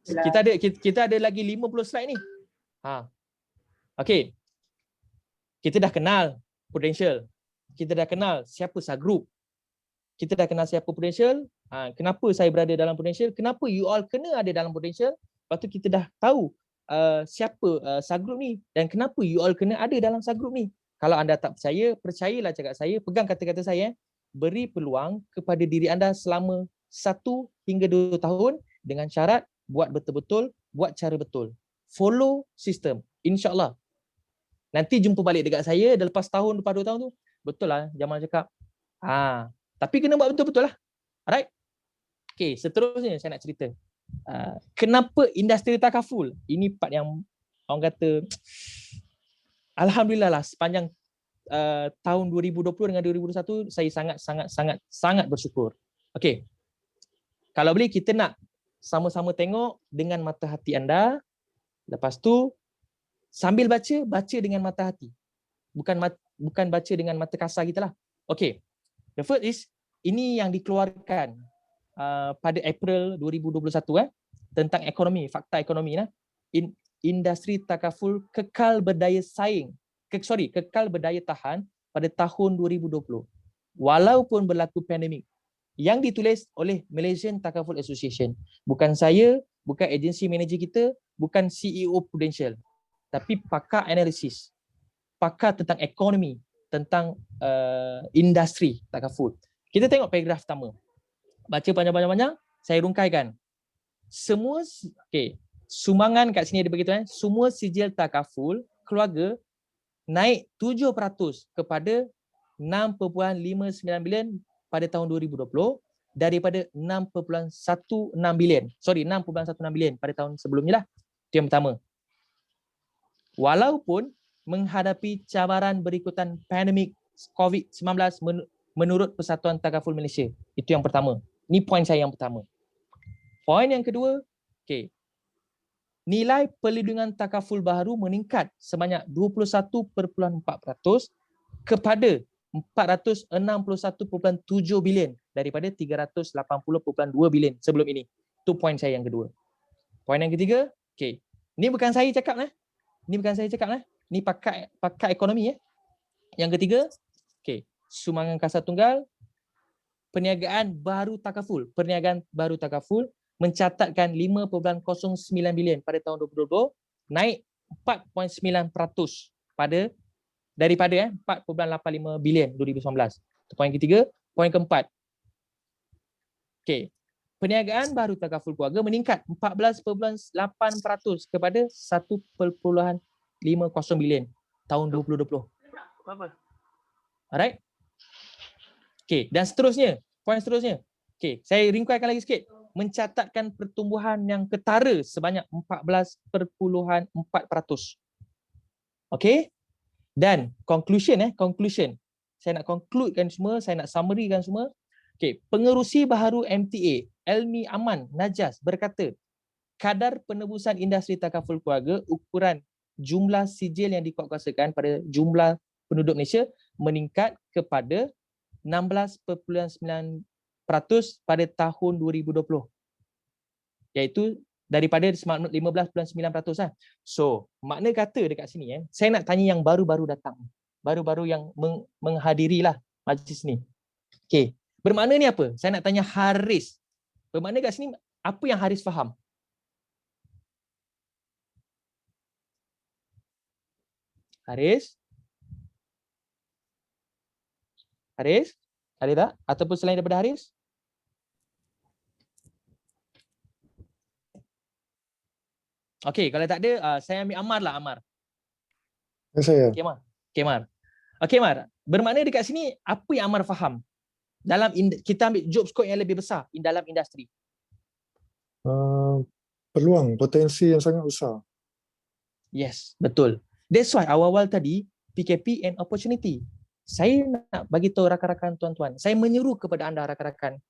Kita ada lagi 50 slide ni. Okay. Kita dah kenal Prudential. Kita dah kenal siapa Saha Group. Kita dah kenal siapa Prudential. Kenapa saya berada dalam Prudential? Kenapa you all kena ada dalam Prudential? Lepas tu kita dah tahu siapa Saha Group ni dan kenapa you all kena ada dalam Saha Group ni. Kalau anda tak percaya, percayalah cakap saya, pegang kata-kata saya. Beri peluang kepada diri anda selama 1 hingga 2 tahun dengan syarat buat betul-betul, buat cara betul. Follow sistem. InsyaAllah. Nanti jumpa balik dekat saya dah lepas tahun, lepas 2 tahun tu. Betul lah Jamal cakap. Tapi kena buat betul-betul lah. Alright? Okay, seterusnya saya nak cerita. Kenapa industri takaful? Ini part yang orang kata, alhamdulillah lah, sepanjang tahun 2020 dengan 2021 saya sangat bersyukur. Okay. Kalau boleh kita nak sama-sama tengok dengan mata hati anda. Lepas tu sambil baca dengan mata hati. Bukan baca dengan mata kasar kita lah. Okay. The first is, ini yang dikeluarkan pada April 2021 tentang ekonomi, fakta ekonomi lah. Industri takaful kekal berdaya saing, kekal berdaya tahan pada tahun 2020 walaupun berlaku pandemik. Yang ditulis oleh Malaysian Takaful Association. Bukan saya, bukan agensi manager kita, bukan CEO Prudential, tapi pakar analisis, pakar tentang ekonomi, tentang industri takaful. Kita tengok paragraf pertama. Baca panjang-panjang, Saya rungkaikan. Semua sumbangan kat sini ada begitu semua sijil takaful keluarga naik 7% kepada 6.59 bilion pada tahun 2020 daripada 6.16 bilion. 6.16 bilion pada tahun sebelumnya lah. Itu yang pertama. Walaupun menghadapi cabaran berikutan pandemik COVID-19 menurut Persatuan Takaful Malaysia. Itu yang pertama. Ni poin saya yang pertama. Poin yang kedua, nilai perlindungan takaful baharu meningkat sebanyak 21.4% kepada 461.7 bilion daripada 380.2 bilion sebelum ini. Itu poin saya yang kedua. Poin yang ketiga, ni bukan saya cakap Ni pakar ekonomi Yang ketiga, sumbangan kasar tunggal, perniagaan baru takaful mencatatkan 5.09 bilion pada tahun 2020, naik 4.9% daripada 4.85 bilion 2019. Itu poin ketiga. Poin keempat, perniagaan baru takaful keluarga meningkat 14.8% kepada 1.50 bilion tahun 2020. Apa? Alright. Dan seterusnya, poin seterusnya. Saya ringkaikan lagi sikit. Mencatatkan pertumbuhan yang ketara sebanyak 14.4%. Dan conclusion. Saya nak concludekan semua, saya nak summarykan semua. Pengerusi baharu MTA, Elmi Aman Najas berkata, kadar penebusan industri takaful keluarga ukuran jumlah sijil yang dikuatkuasakan pada jumlah penduduk Malaysia meningkat kepada 16.9% pada tahun 2020. Iaitu daripada 15.9%. So, makna kata dekat sini saya nak tanya yang baru-baru datang. Baru-baru yang menghadirilah majlis ni. Bermakna ni apa? Saya nak tanya Haris. Bermakna kat sini apa yang Haris faham? Haris? Ada tak? Ataupun selain daripada Haris? Kalau tak ada, saya ambil Amar lah, Amar. Saya. Mar. Bermakna dekat sini, apa yang Amar faham? Dalam kita ambil job scope yang lebih besar dalam industri. Peluang, potensi yang sangat besar. Yes, betul. That's why awal-awal tadi, PKP and opportunity. Saya nak bagi tahu rakan-rakan tuan-tuan. Saya menyeru kepada anda rakan-rakan.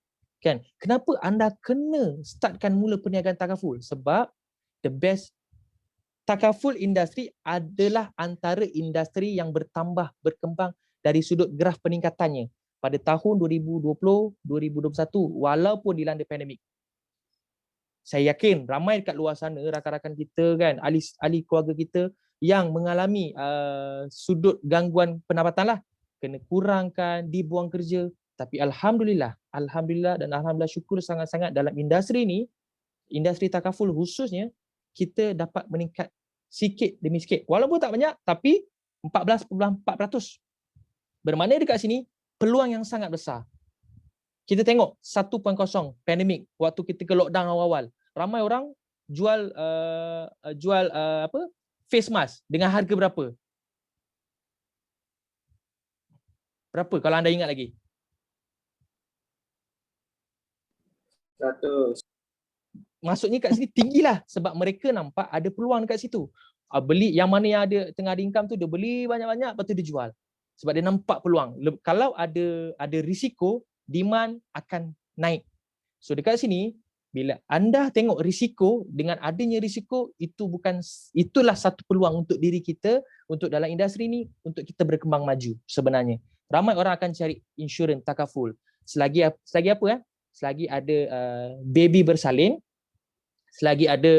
Kenapa anda kena startkan mula perniagaan takaful? Sebab the best takaful industri adalah antara industri yang berkembang dari sudut graf peningkatannya pada tahun 2020-2021 walaupun dilanda pandemik. Saya yakin ramai dekat luar sana rakan-rakan kita ahli keluarga kita yang mengalami sudut gangguan pendapatan lah, kena kurangkan, dibuang kerja, tapi alhamdulillah dan alhamdulillah syukur sangat-sangat dalam industri ni, industri takaful khususnya, kita dapat meningkat sikit demi sikit. Walaupun tak banyak, tapi 14.4%. Bermakna dekat sini, peluang yang sangat besar. Kita tengok 1.0 pandemik, waktu kita ke lockdown awal-awal. Ramai orang jual face mask dengan harga berapa? Berapa kalau anda ingat lagi? 100. Maksudnya kat sini tinggilah sebab mereka nampak ada peluang dekat situ. Beli yang mana yang tengah ada income tu dia beli banyak-banyak lepas tu dia jual. Sebab dia nampak peluang. Kalau ada risiko, demand akan naik. So dekat sini bila anda tengok risiko, dengan adanya risiko itulah satu peluang untuk diri kita, untuk dalam industri ni, untuk kita berkembang maju sebenarnya. Ramai orang akan cari insurans takaful. Selagi apa? Selagi ada baby bersalin, selagi ada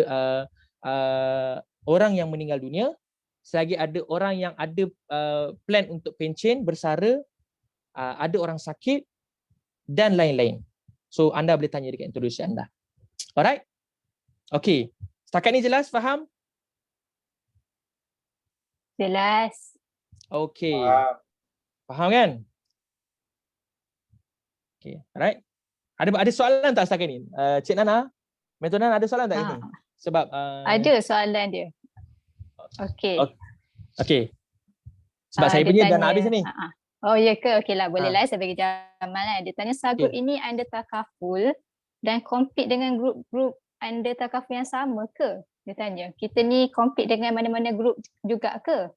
orang yang meninggal dunia, selagi ada orang yang ada plan untuk pencen, bersara, ada orang sakit dan lain-lain. So anda boleh tanya dekat introduksi anda. Alright? Okay. Setakat ni jelas? Faham? Jelas. Okay. Faham kan? Okay. Alright. Ada soalan tak setakat ni? Cik Nana, Mentor Nana ada soalan tak ini? Sebab ada soalan dia. Okey. Okey. Sebab saya punya dah nak habis ni. Oh ya ke? Okeylah, boleh lah saya bagi Jamal lah. Dia tanya subgroup ini under takaful dan compete dengan grup-grup under takaful yang sama ke? Dia tanya. Kita ni compete dengan mana-mana grup juga ke?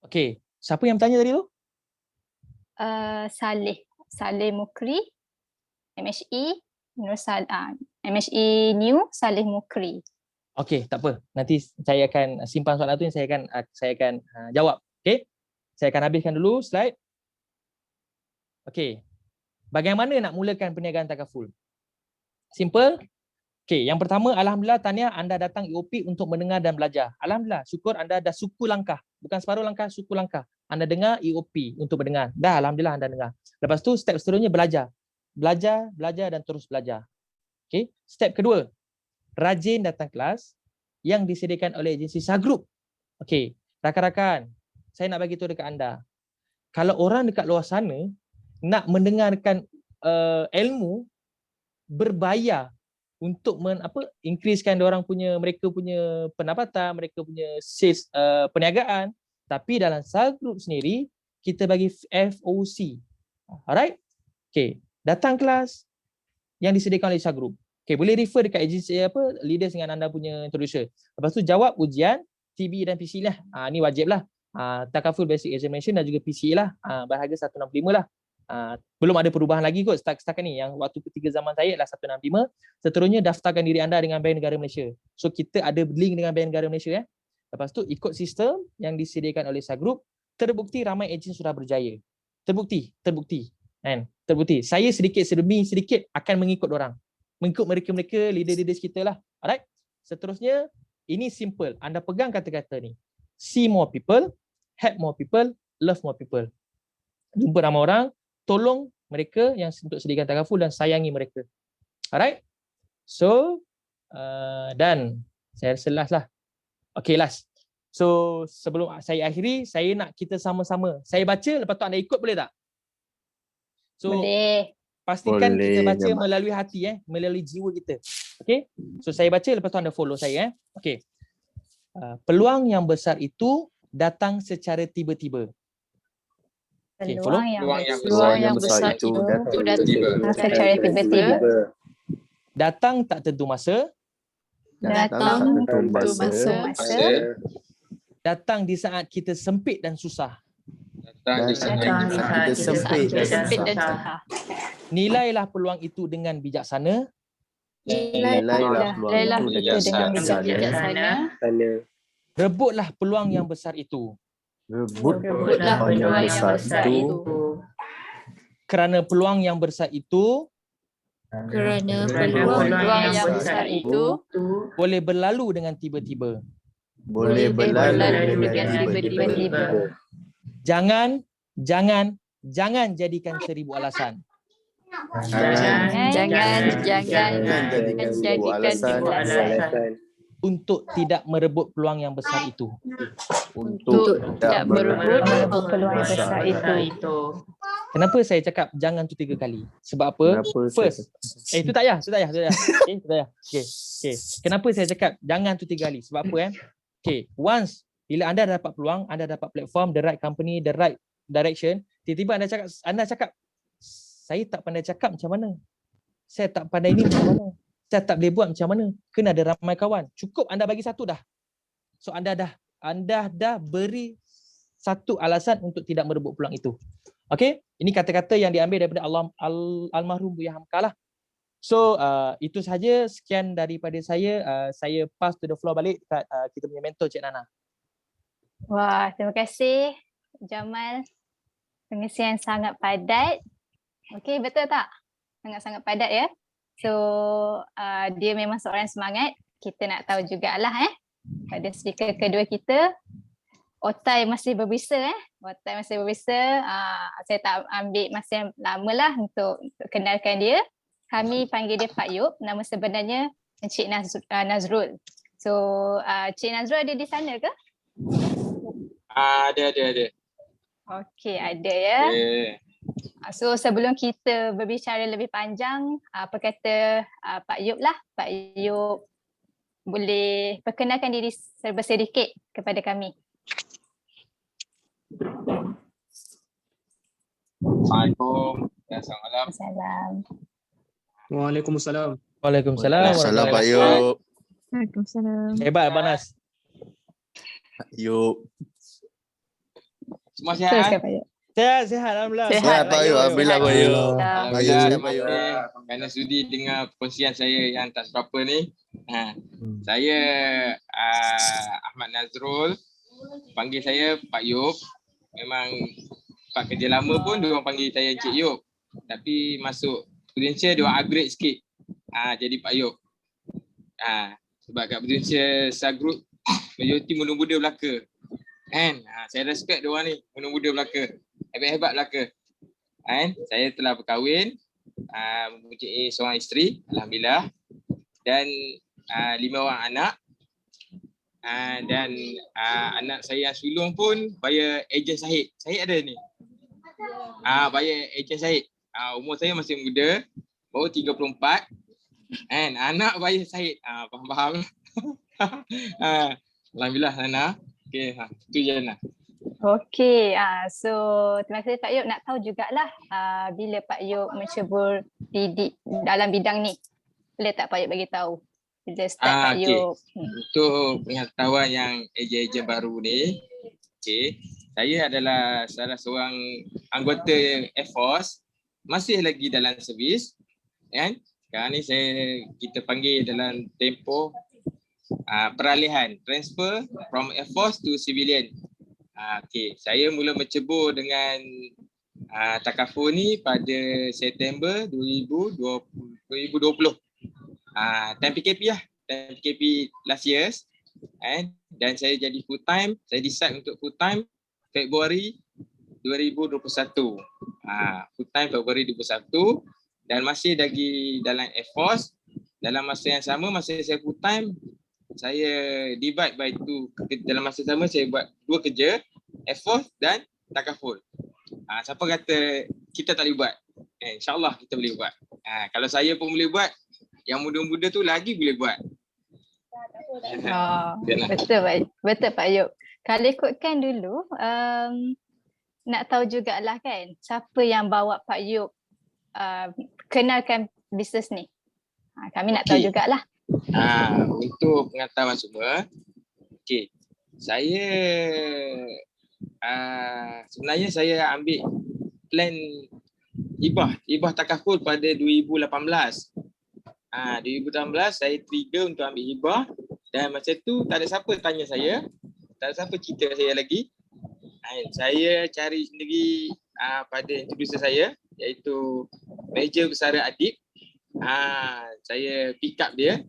Okey. Siapa yang bertanya tadi tu? Saleh Mukri, MHE, MHE New, Saleh Mukri. Okey, tak apa. Nanti saya akan simpan soalan tu yang saya akan jawab. Okey. Saya akan habiskan dulu slide. Okey. Bagaimana nak mulakan perniagaan takaful? Simple. Okey, yang pertama, alhamdulillah tahniah anda datang EOP untuk mendengar dan belajar. Alhamdulillah, syukur anda dah suku langkah. Bukan separuh langkah, suku langkah. Anda dengar EOP untuk mendengar. Dah, alhamdulillah anda dengar. Lepas tu step seterusnya belajar. Belajar dan terus belajar. Okey. Step kedua, rajin datang kelas yang disediakan oleh agensi Sagroup. Okey, rakan-rakan, saya nak bagi tahu dekat anda. Kalau orang dekat luar sana nak mendengarkan ilmu berbayar untuk increasekan mereka punya pendapatan, mereka punya sales perniagaan, tapi dalam Sagroup sendiri kita bagi FOC. Alright? Okey, datang kelas yang disediakan oleh Sagroup. Okay, boleh refer dekat agensi leaders dengan anda punya introducer. Lepas tu jawab ujian TB dan PCE lah. Ni wajib lah. Takaful Basic Examination dan juga PCE lah. Berharga 165 lah. Belum ada perubahan lagi kot setakat ni. Yang waktu ketiga zaman saya adalah 165. Seterusnya daftarkan diri anda dengan Bank Negara Malaysia. So kita ada link dengan Bank Negara Malaysia . Lepas tu ikut sistem yang disediakan oleh Sagroup. Terbukti ramai ejen sudah berjaya. Terbukti. Kan? Terbukti. Saya sedikit demi sedikit akan mengikut orang. Mengikut mereka-mereka, leader-leaders kita lah. Alright? Seterusnya, ini simple. Anda pegang kata-kata ni. See more people, help more people, love more people. Jumpa ramai orang, tolong mereka yang untuk sediakan takaful dan sayangi mereka. Alright? So, dan saya rasa last lah. Okay, last. So, sebelum saya akhiri, saya nak kita sama-sama. Saya baca, lepas tu anda ikut boleh tak? So, boleh. Pastikan kita baca melalui hati, melalui jiwa kita. Okay? So saya baca, lepas tu anda follow saya. Okay. Peluang yang besar itu datang secara tiba-tiba. Okay, follow. Peluang yang besar itu datang secara tiba-tiba. Datang tak tentu masa. Datang tentu masa. Datang di saat kita sempit dan susah. Datang di saat kita sempit dan susah. Nilailah peluang itu dengan bijaksana. Nilailah peluang itu dengan bijaksana. Rebutlah peluang yang besar itu. Rebutlah peluang yang besar itu. Kerana peluang yang besar itu boleh berlalu dengan tiba-tiba. Jangan jadikan 1000 alasan. Jangan jadikan 1000 alasan untuk tidak merebut peluang yang besar itu. Untuk tidak merebut peluang yang besar itu. Kenapa saya cakap jangan tu 3 kali? Sebab apa? First. Itu tak payah. Okay. Kenapa saya cakap jangan tu 3 kali? Sebab apa? Okay. Once bila anda dapat peluang, anda dapat platform, the right company, the right direction, tiba-tiba anda cakap saya tak pandai cakap macam mana? Saya tak pandai ini macam mana? Saya tak boleh buat macam mana? Kena ada ramai kawan. Cukup anda bagi satu dah. So anda dah beri satu alasan untuk tidak merebut peluang itu. Okay? Ini kata-kata yang diambil daripada almarhum Buya Hamka lah. So itu sahaja. Sekian daripada saya. Saya pass to the floor balik dekat kita punya mentor Cik Nana. Wah, terima kasih Jamal. Pengisian sangat padat. Okey, betul tak? Sangat-sangat padat ya. So, dia memang seorang semangat. Kita nak tahu jugalah pada speaker kedua kita. Otai masih berbisa saya tak ambil masa yang lama lah untuk kenalkan dia. Kami panggil dia Pak Yop. Nama sebenarnya Encik Nazrul. So, Cik Nazrul ada di sana ke? Ada. Okey, ada ya. So sebelum kita berbicara lebih panjang, apa kata Pak Yop lah. Pak Yop boleh perkenalkan diri sedikit kepada kami. Assalamualaikum. Selamat malam. Salam. Waalaikumsalam. Waalaikumsalam. Salam Pak warahmatullahi Yop. Waalaikumsalam. wabarakatuh. Hebat Abang Nas. Pak Yop. Semua sihat? Teruskan Pak Yop. Sehat, alhamdulillah. Sehat Pak Yop. Alhamdulillah Pak Yop. Pak Yop. Alhamdulillah, Sihat terima Pak Yop. kasih kerana sudi dengar perkongsian saya yang tak seberapa ni. Saya Ahmad Nazrul. Panggil saya Pak Yop. Memang tempat kerja lama pun diorang panggil saya Encik Yop. Tapi masuk Prudential diorang upgrade sikit. Jadi Pak Yop. Sebab kat Prudential Subgroup majoriti muda-muda belaka. Kan? Saya respect diorang ni, muda-muda belaka. Hebat-hebat belaka. Kan? Saya telah berkahwin, mempunyai seorang isteri, alhamdulillah. Dan 5 orang anak. Dan anak saya yang sulung pun bayar ejen Syahid. Syahid ada ni. Bayar ejen Syahid. Umur saya masih muda, baru 34. And anak bayar Syahid. Faham-faham. Alhamdulillah Nana. Okey, itu je Nana. Okey, so terima kasih Pak Yop. Nak tahu jugalah bila Pak Yop mencebur didik dalam bidang ni. Boleh tak Pak Yop bagi tahu? Bila start Pak Yop. Untuk pengetahuan yang ejen-ejen baru ni, saya adalah salah seorang anggota Air Force, masih lagi dalam servis, kan? Sekarang ni kita panggil dalam tempoh peralihan, transfer from Air Force to civilian. Saya mula mencebur dengan takaful ni pada September 2020. Time PKP lah, time PKP last year. Dan saya jadi full time, saya decide untuk full time Februari 2021. Full time Februari 2021 dan masih lagi dalam Air Force. Dalam masa yang sama, masa saya full time, saya divide by 2. Dalam masa sama saya buat 2 kerja, Air Force dan takaful. Siapa kata kita tak boleh buat? InsyaAllah kita boleh buat. Kalau saya pun boleh buat, yang muda-muda tu lagi boleh buat. Betul Pak Yop. Kalau ikutkan dulu, nak tahu jugalah kan, siapa yang bawa Pak Yop kenalkan bisnes ni? Kami nak tahu jugalah. Untuk pengetahuan semua, saya sebenarnya saya ambil plan hibah takaful pada 2018. 2018 saya trigger untuk ambil hibah dan masa tu tak ada siapa tanya saya, tak ada siapa cerita saya lagi. Saya cari sendiri pada introducer saya iaitu Major Besara Adib. Saya pick up dia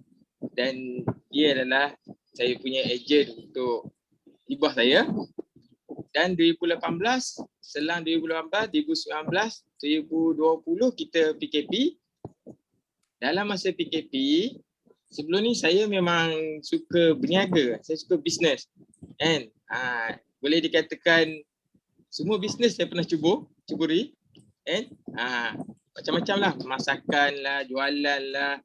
dan dia adalah saya punya ejen untuk hibah saya. Dan 2018, selang 2018, 2019, 2020 kita PKP. Dalam masa PKP, sebelum ni saya memang suka berniaga, saya suka bisnes. And boleh dikatakan semua bisnes saya pernah cuburi. And macam-macam lah, masakan lah, jualan lah.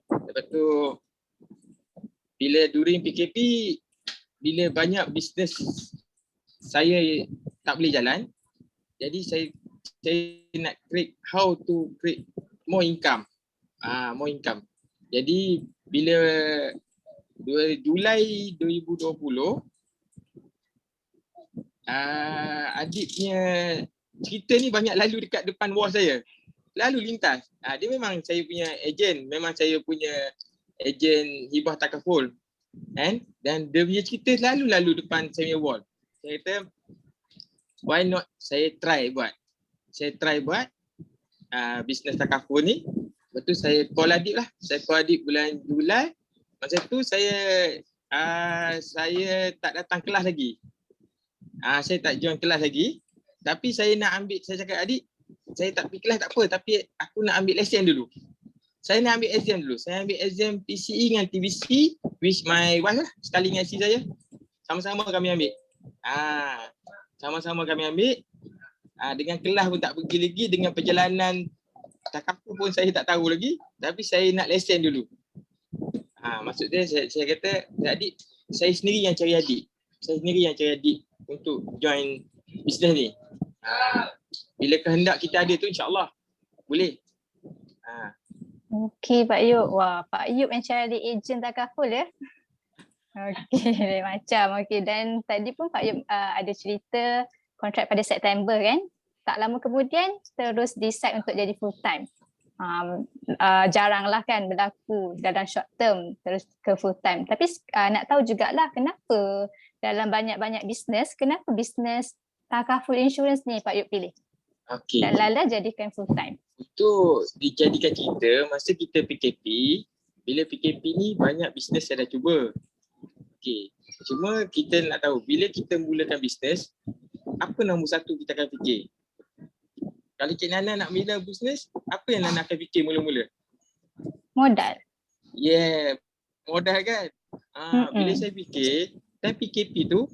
Lepas tu bila during PKP, bila banyak bisnes saya tak boleh jalan, jadi saya nak create how to create more income. Jadi bila Julai 2020 Adib punya cerita ni banyak lalu dekat depan wall saya. Lalu lintas. Dia memang saya punya ejen, memang saya punya ejen hibah takaful. Dan dia punya cerita lalu depan saya punya wall. Saya kata, why not saya try buat bisnes takaful ni. Lepas tu saya call Adib lah. Saya call Adib bulan Julai. Masa tu saya tak datang kelas lagi. Saya tak join kelas lagi. Tapi saya nak ambil, saya cakap Adib, saya tak pergi kelas tak apa, tapi aku nak ambil lesen dulu. Saya nak ambil exam dulu. Saya ambil exam PCE dengan TBC, which my wife lah, sekali dengan isteri saya. Sama-sama kami ambil. Sama-sama kami ambil. Dengan kelas pun tak pergi lagi, dengan perjalanan takaful pun saya tak tahu lagi, tapi saya nak lesen dulu. Maksud dia saya kata, adik, saya sendiri yang cari adik. Saya sendiri yang cari adik untuk join bisnes ni. Bila kehendak kita ada tu, insyaAllah boleh. Okey Pak Yop. Wah, Pak Yop yang cari ejen takaful ya. Okey, macam. Okey, dan tadi pun Pak Yop ada cerita kontrak pada September kan. Tak lama kemudian terus decide untuk jadi full time. Jaranglah kan berlaku dalam short term terus ke full time. Tapi nak tahu jugalah kenapa dalam banyak-banyak bisnes, kenapa bisnes takaful insurance ni Pak Yop pilih? Okey. Dan Lala jadikan full time. Itu dijadikan cerita masa kita PKP. Bila PKP ni banyak bisnes saya dah cuba. Okey. Cuma kita nak tahu bila kita mulakan bisnes, apa nombor satu kita akan fikir? Kalau Cik Nana nak mula bisnes, apa yang Nana akan fikir mula-mula? Modal. Yeah, modal kan? Bila saya fikir, time PKP tu,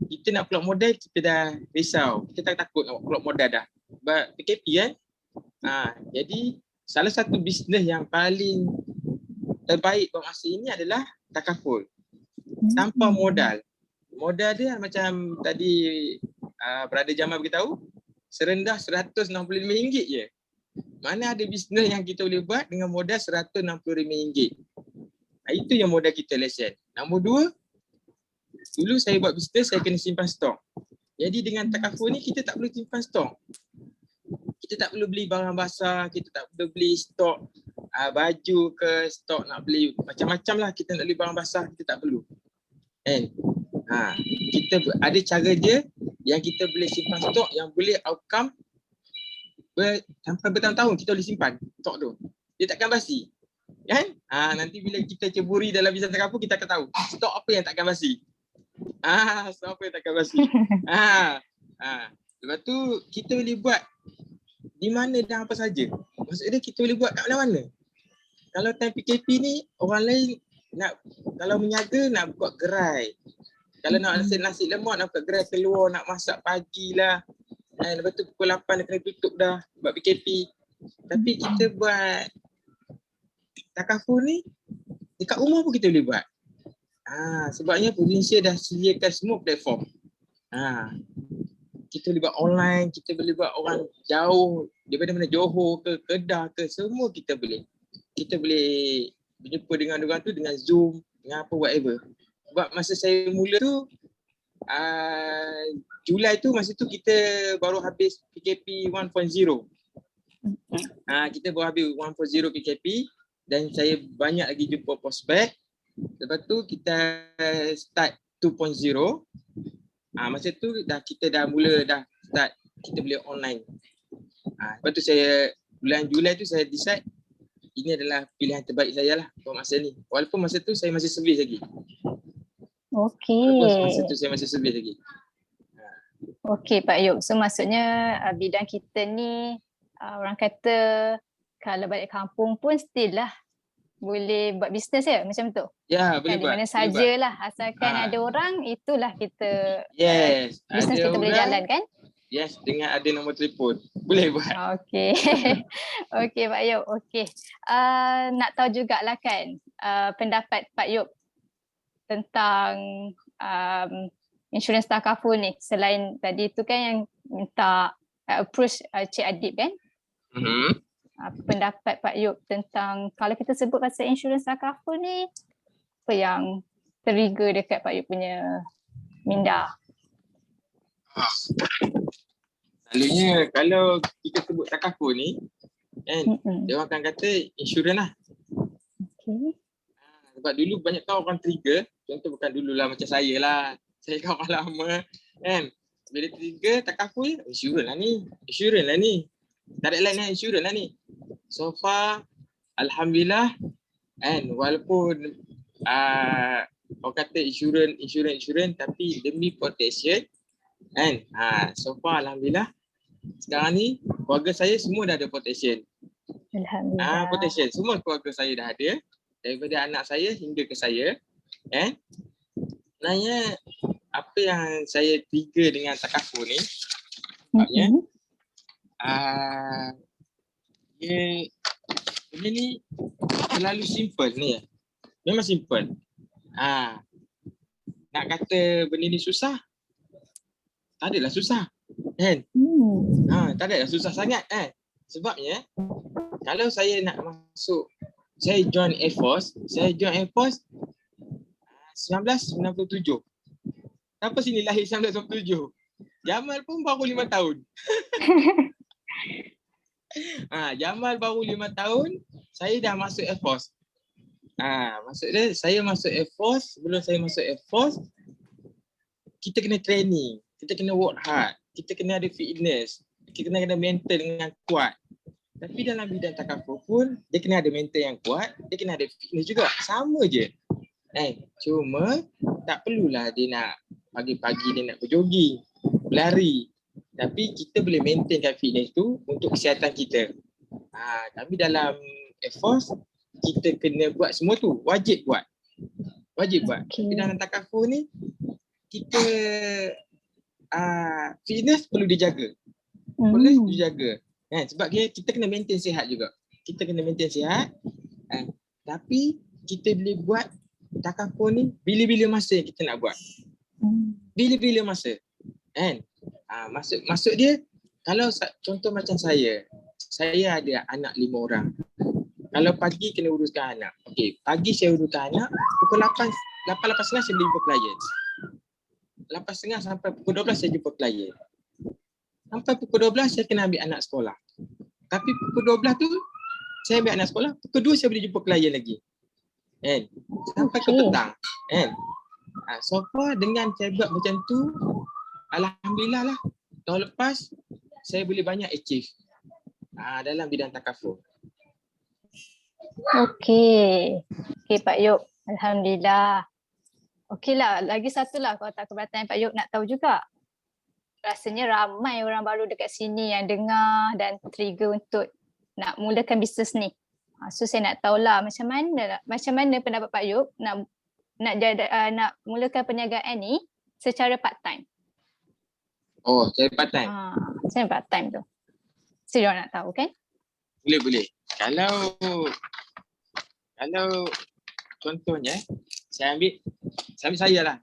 kita nak keluar modal, kita dah risau. Kita tak takut nak keluar modal dah. Sebab PKP kan? Jadi, salah satu bisnes yang paling terbaik pada masa ini adalah takaful. Tanpa modal. Modal dia macam tadi Brother Jamal beritahu, serendah RM165 je. Mana ada bisnes yang kita boleh buat dengan modal RM165. Itu yang modal kita lesen. Nombor dua, dulu saya buat bisnes, saya kena simpan stok. Jadi dengan takaful ni kita tak perlu simpan stok. Kita tak perlu beli barang basah, kita tak perlu beli stok baju ke, stok nak beli macam-macam lah. Kita nak beli barang basah, kita tak perlu. Kita ada cara dia yang kita boleh simpan stok yang boleh outcome sampai bertahun-tahun kita boleh simpan stok tu. Dia takkan basi. Kan? Nanti bila kita ceburi dalam bisnes takaful, kita akan tahu stok apa yang takkan basi. Stok apa yang takkan basi. Lepas tu kita boleh buat di mana dan apa saja. Maksudnya kita boleh buat kat mana-mana. Kalau time PKP ni, orang lain nak, kalau menyaga nak buat gerai. Kalau nak nasi lemak nak buat gerai keluar, nak masak pagi lah. Lepas tu pukul 8 dah kena tutup dah buat PKP. Tapi kita buat takaful ni, dekat rumah pun kita boleh buat. Sebabnya Prudential dah sediakan semua platform. Kita boleh buat online, kita boleh buat orang jauh daripada mana, Johor ke Kedah ke, semua kita boleh. Kita boleh berjumpa dengan orang tu dengan Zoom, dengan apa whatever. Sebab masa saya mula tu Julai tu, masa tu kita baru habis PKP 1.0. Kita baru habis 1.0 PKP dan saya banyak lagi jumpa prospek. Lepas tu kita start 2.0. Masa tu kita dah mula dah start, kita boleh online. Lepas tu saya bulan Julai tu saya decide ini adalah pilihan terbaik saya lah untuk masa ni. Walaupun masa tu saya masih servis lagi. Walaupun masa tu saya masih servis lagi. Okey Pak Yop. So maksudnya bidang kita ni orang kata kalau balik kampung pun still lah boleh buat bisnes ya, macam tu? Ya, boleh buat. Di mana sajalah, asalkan ada orang, itulah kita bisnes kita boleh jalan kan? Yes, dengan ada nombor telefon. Boleh buat. Okey. Okey Pak Yop, okey. Nak tahu jugalah kan pendapat Pak Yop tentang insurans takaful ni. Selain tadi tu kan yang minta approach Cik Adib kan? Pendapat Pak Yop tentang kalau kita sebut pasal insurans takaful ni, apa yang trigger dekat Pak Yop punya minda? Selalunya kalau kita sebut takaful ni kan, dia orang akan kata insurans lah. Sebab dulu banyak tahu orang trigger, contoh bukan dululah macam saya lah, saya kawan lama kan, bila trigger takaful, insurans lah ni, tak ada lain lah, insurans lah ni. So far alhamdulillah kan, walaupun orang kata insurans tapi demi protection kan, so far alhamdulillah sekarang ni keluarga saya semua dah ada protection. Alhamdulillah. Protection semua keluarga saya dah ada, daripada anak saya hingga ke saya kan. Sebenarnya apa yang saya trigger dengan takaful ni, sebabnya dia benda ni terlalu simple ni. Memang simple. Nak kata benda ni susah, tak adalah susah. Kan? Tak adalah susah sangat kan. Sebabnya kalau saya nak masuk, saya join Air Force 1997. Kenapa sini lahir 1997? Jamal pun baru 5 tahun. Jamal baru 5 tahun, saya dah masuk Air Force. Maksudnya saya masuk Air Force, sebelum saya masuk Air Force, kita kena training, kita kena work hard, kita kena ada fitness, kita kena ada mental dengan kuat. Tapi dalam bidang takaful pun, dia kena ada mental yang kuat, dia kena ada fitness juga. Sama je. Cuma tak perlulah dia nak pagi-pagi dia nak berjogging, berlari. Tapi kita boleh maintainkan fitness tu untuk kesihatan kita. Tapi dalam Air Force, kita kena buat semua tu. Wajib buat. Tapi dalam takaful ni, kita fitness perlu dijaga. Perlu dijaga. Sebab kita kena maintain sihat juga. Kita kena maintain sihat. Tapi kita boleh buat takaful ni bila-bila masa yang kita nak buat. Bila-bila masa. Maksud dia, kalau contoh macam saya ada anak 5 orang. Kalau pagi kena uruskan anak. Okey, pagi saya uruskan anak, pukul 8.30 saya boleh jumpa klien. 8.30 sampai pukul 12 saya jumpa klien. Sampai pukul 12 saya kena ambil anak sekolah. Tapi pukul 12 tu saya ambil anak sekolah, pukul 2 saya boleh jumpa klien lagi. Sampai ke petang. So far dengan saya buat macam tu, alhamdulillah lah. Tahun lepas saya boleh banyak achieve dalam bidang takaful. Okey Pak Yop, alhamdulillah. Okeylah, lagi satu lah kalau tak keberatan Pak Yop nak tahu juga. Rasanya ramai orang baru dekat sini yang dengar dan trigger untuk nak mulakan bisnes ni. So saya nak tahulah macam mana pendapat Pak Yop nak mulakan perniagaan ni secara part time. Secara part time. Secara part time tu. Saya nak tahu kan? Boleh. Kalau contohnya saya ambil saya lah.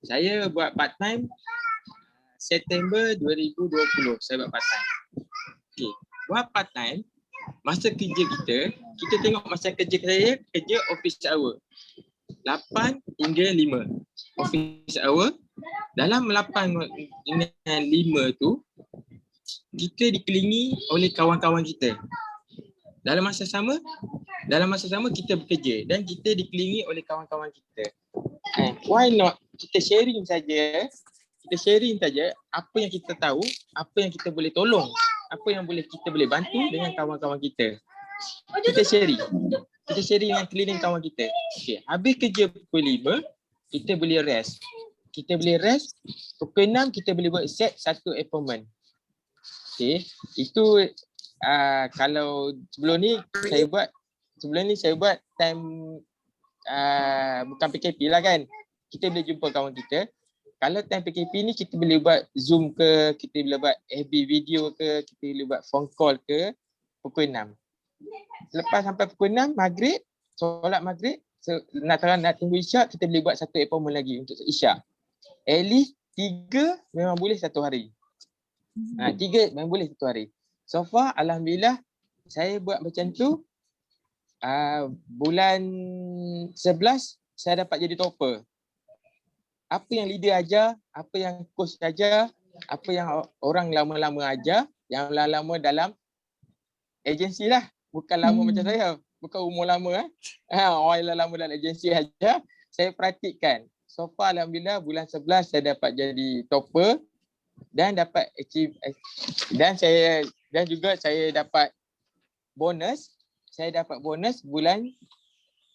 Saya buat part time September 2020 saya buat part time. Okey, buat part time masa kerja kita tengok masa kerja saya, kerja office hour 8 hingga 5 office hour. Dalam 8 dengan 5 tu kita dikelilingi oleh kawan-kawan kita. Dalam masa sama kita bekerja dan kita dikelilingi oleh kawan-kawan kita. Why not kita sharing saja apa yang kita tahu, apa yang kita boleh tolong, apa yang kita boleh bantu dengan kawan-kawan kita. Kita sharing dengan keliling kawan kita. Okey, habis kerja pukul 5, kita boleh rest. Pukul 6 kita boleh buat set satu appointment. Okey, itu kalau sebelum ni saya buat time bukan PKP lah kan. Kita boleh jumpa kawan kita. Kalau time PKP ni kita boleh buat Zoom ke, kita boleh buat FB video ke, kita boleh buat phone call ke pukul 6. Lepas sampai pukul 6 maghrib, solat maghrib, nak tunggu isyak, kita boleh buat satu appointment lagi untuk isyak. At least 3 memang boleh satu hari. 3 memang boleh satu hari. So far alhamdulillah saya buat macam tu. Bulan 11 saya dapat jadi topper. Apa yang leader ajar, apa yang coach ajar, apa yang orang lama-lama ajar, yang lama-lama dalam agensi lah. Bukan lama macam saya, bukan umur lama. Orang yang lama dalam agensi ajar, saya praktikkan. So far alhamdulillah bulan 11 saya dapat jadi topper dan dapat achieve, dan juga saya dapat bonus. Saya dapat bonus bulan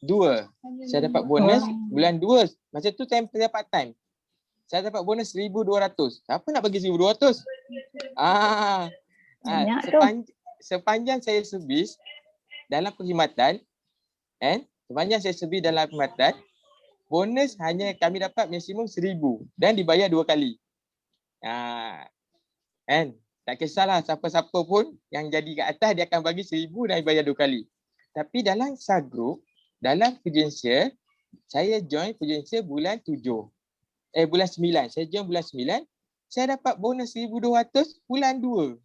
2. Saya dapat bonus bulan 2. Masa tu saya part time. Saya dapat bonus 1,200. Siapa nak bagi 1,200? Sepanjang saya servis dalam perkhidmatan, bonus hanya kami dapat maksimum 1,000 dan dibayar 2 kali. Tak kisahlah siapa-siapa pun yang jadi kat atas, dia akan bagi 1,000 dan bayar 2 kali. Tapi dalam subgroup, dalam Prudential, saya join Prudential bulan 7. Bulan 9. Saya join bulan 9. Saya dapat bonus 1,200 bulan 2.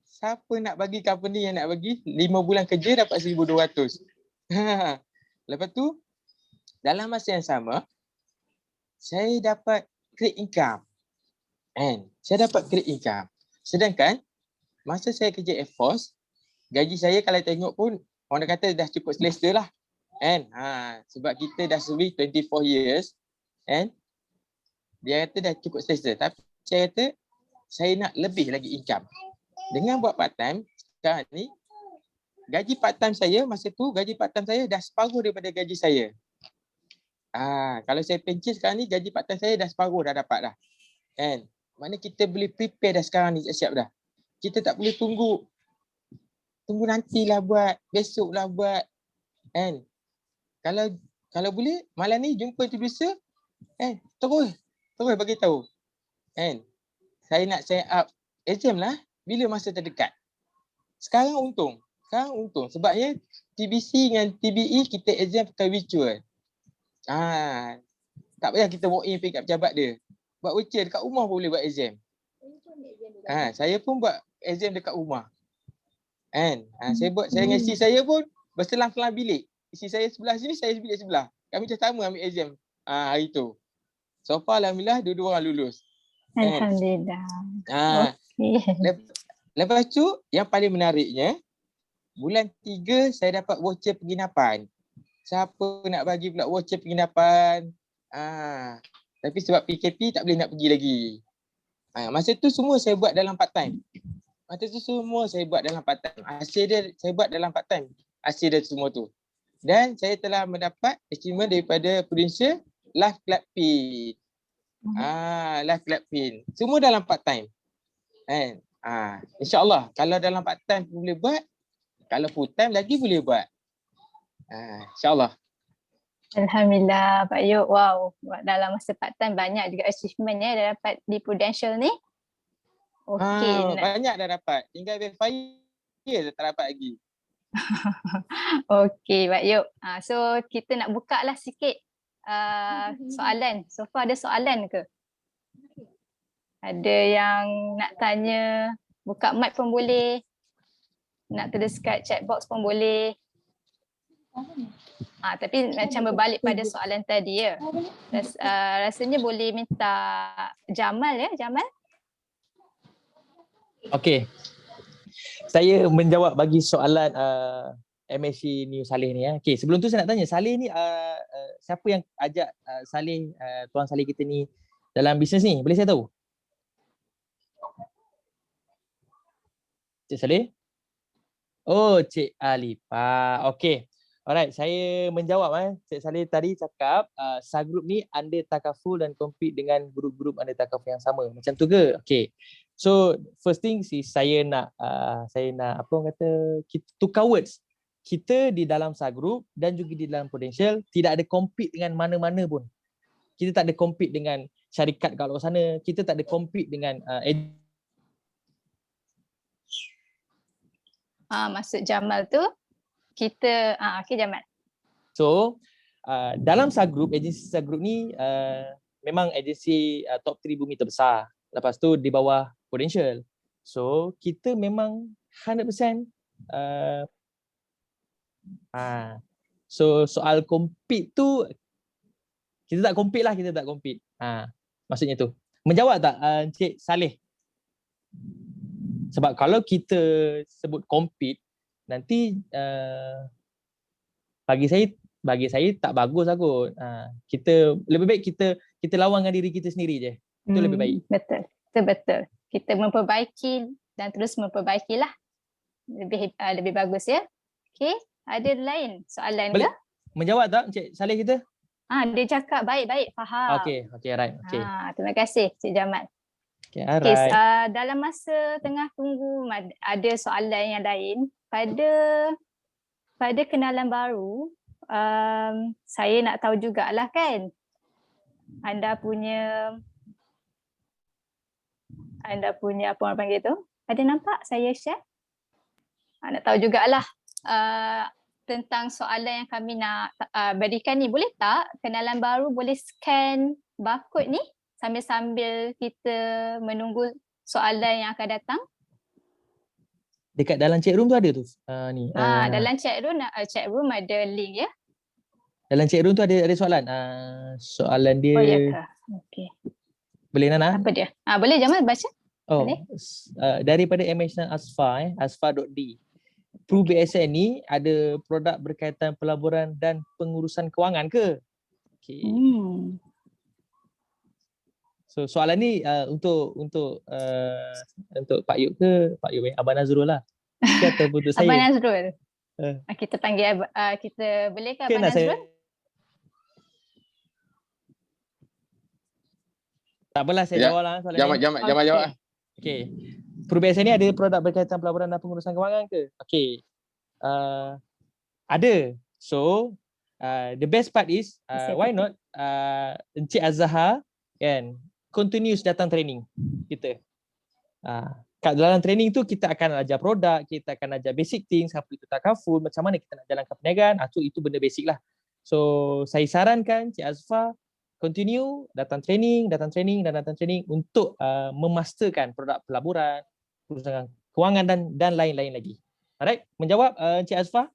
Siapa nak bagi company yang nak bagi 5 bulan kerja dapat 1,200. Lepas tu, dalam masa yang sama, saya dapat create income. Saya dapat create income. Sedangkan, masa saya kerja Air Force, gaji saya kalau tengok pun, orang kata dah cukup selesa lah. Sebab kita dah servis 24 years. Dia kata dah cukup selesa. Tapi saya kata, saya nak lebih lagi income. Dengan buat part time, sekarang ni, gaji part time saya, masa tu gaji part time saya dah separuh daripada gaji saya. Kalau saya pencen sekarang ni, gaji part time saya dah separuh dah dapat dah. Maknanya kita boleh prepare dah sekarang ni, siap dah. Kita tak boleh tunggu nantilah buat, besoklah buat. Kalau boleh, malam ni jumpa introducer, terus bagi tahu. Saya nak sign up exam lah bila masa terdekat. Sekarang untung. Sebabnya TBC dengan TBE kita exam pakai virtual. Tak payah kita walk in pergi kat pejabat dia. Buat virtual dekat rumah pun boleh buat exam. Saya pun buat exam dekat rumah. Saya dengan isteri saya pun berselang-selang bilik. Isteri saya sebelah sini, saya bilik sebelah. Kami sama ambil exam hari tu. So far alhamdulillah dua-dua orang lulus. Alhamdulillah. Lepas tu yang paling menariknya, bulan 3 saya dapat voucher penginapan. Siapa nak bagi pula voucher penginapan? Tapi sebab PKP tak boleh nak pergi lagi. Masa tu semua saya buat dalam part time. Hasil dia saya buat dalam part time. Hasil dia semua tu. Dan saya telah mendapat achievement daripada Prudential Life Club Pin. Life Club Pin. Semua dalam part time. InsyaAllah kalau dalam part time boleh buat, kalau full time lagi boleh buat. InsyaAllah. Alhamdulillah Pak Yop. Wow, dalam masa part time banyak juga achievement dah dapat di Prudential ni. Okey. Banyak dah dapat. Tinggal verify je tak dapat lagi. Okey Pak Yop. So kita nak buka lah sikit soalan. So far ada soalan ke? Ada yang nak tanya, buka mic pun boleh. Nak tulis kat chat box pun boleh. Tapi macam berbalik pada soalan tadi ya. Rasanya boleh minta Jamal ya, Jamal? Okey. Saya menjawab bagi soalan MSc New Saleh ni ya. Okey, sebelum tu saya nak tanya, Saleh ni siapa yang ajak Saleh, Tuan Saleh kita ni dalam bisnes ni? Boleh saya tahu? Cik Saleh? Oh, Cik Alifah. Okey. Alright, saya menjawab Cik Saleh tadi cakap subgroup ni under takaful dan compete dengan grup-grup under takaful yang sama. Macam tu ke? Okey. So first thing saya nak apa orang kata, kita tukar words. Kita di dalam subgroup dan juga di dalam Prudential tidak ada compete dengan mana-mana pun. Kita tak ada compete dengan syarikat kat luar sana, kita tak ada compete dengan maksud Jamal tu kita okey Jamal. So dalam subgroup, agensi subgroup ni memang agensi top 3 bumi terbesar. Lepas tu di bawah Prudential. So kita memang 100% so soal compete tu kita tak compete. Maksudnya tu. Menjawab tak Encik Saleh? Sebab kalau kita sebut compete nanti bagi saya tak bagus kot. Kita lebih baik kita lawan dengan diri kita sendiri je. Itu lebih baik. Betul. Kita memperbaiki dan terus memperbaikilah. Lebih bagus ya. Okey, ada lain soalan ke? Menjawab tak Encik Saleh kita? Dia cakap baik, faham. Okey, right. Okey. Terima kasih Cik Jamal. Okey, alright. Dalam masa tengah tunggu ada soalan yang lain. Pada kenalan baru, saya nak tahu jugalah kan, anda punya apa orang panggil tu? Ada nampak saya share? Nak tahu jugalah tentang soalan yang kami nak berikan ni. Boleh tak kenalan baru boleh scan barcode ni sambil-sambil kita menunggu soalan yang akan datang? Dekat dalam chat room tu ada tu. Dalam chat room ada link ya. Dalam chat room tu ada soalan. Soalan dia. Oh ya ke? Okey. Boleh Nana? Apa dia? Boleh Jamal baca? Oh, Boleh? daripada MHN Asfa, asfa.d. Pru BSN ni ada produk berkaitan pelaburan dan pengurusan kewangan ke? Okey. So soalan ni untuk Pak Yub ke Pak Yub Abang Nazrul lah. Ke ataupun untuk saya? Abang Nazrul. Kita panggil kita boleh ke Abang Nazrul? Tak apalah saya jawab lah soalan ni. Jawab. Okey. Pru BSN ni ada produk berkaitan pelaburan dan pengurusan kewangan ke? Okey. Ada. So the best part is why not Encik Azhar kan continuous datang training kita. Kat dalam training tu kita akan ajar produk, kita akan ajar basic things, apa itu takaful, macam mana kita nak jalankan perniagaan, itu benda basic lah. So saya sarankan Cik Azfar continue datang training untuk memasterkan produk pelaburan, perusahaan kewangan dan lain-lain lagi. Alright, menjawab Cik Azfar?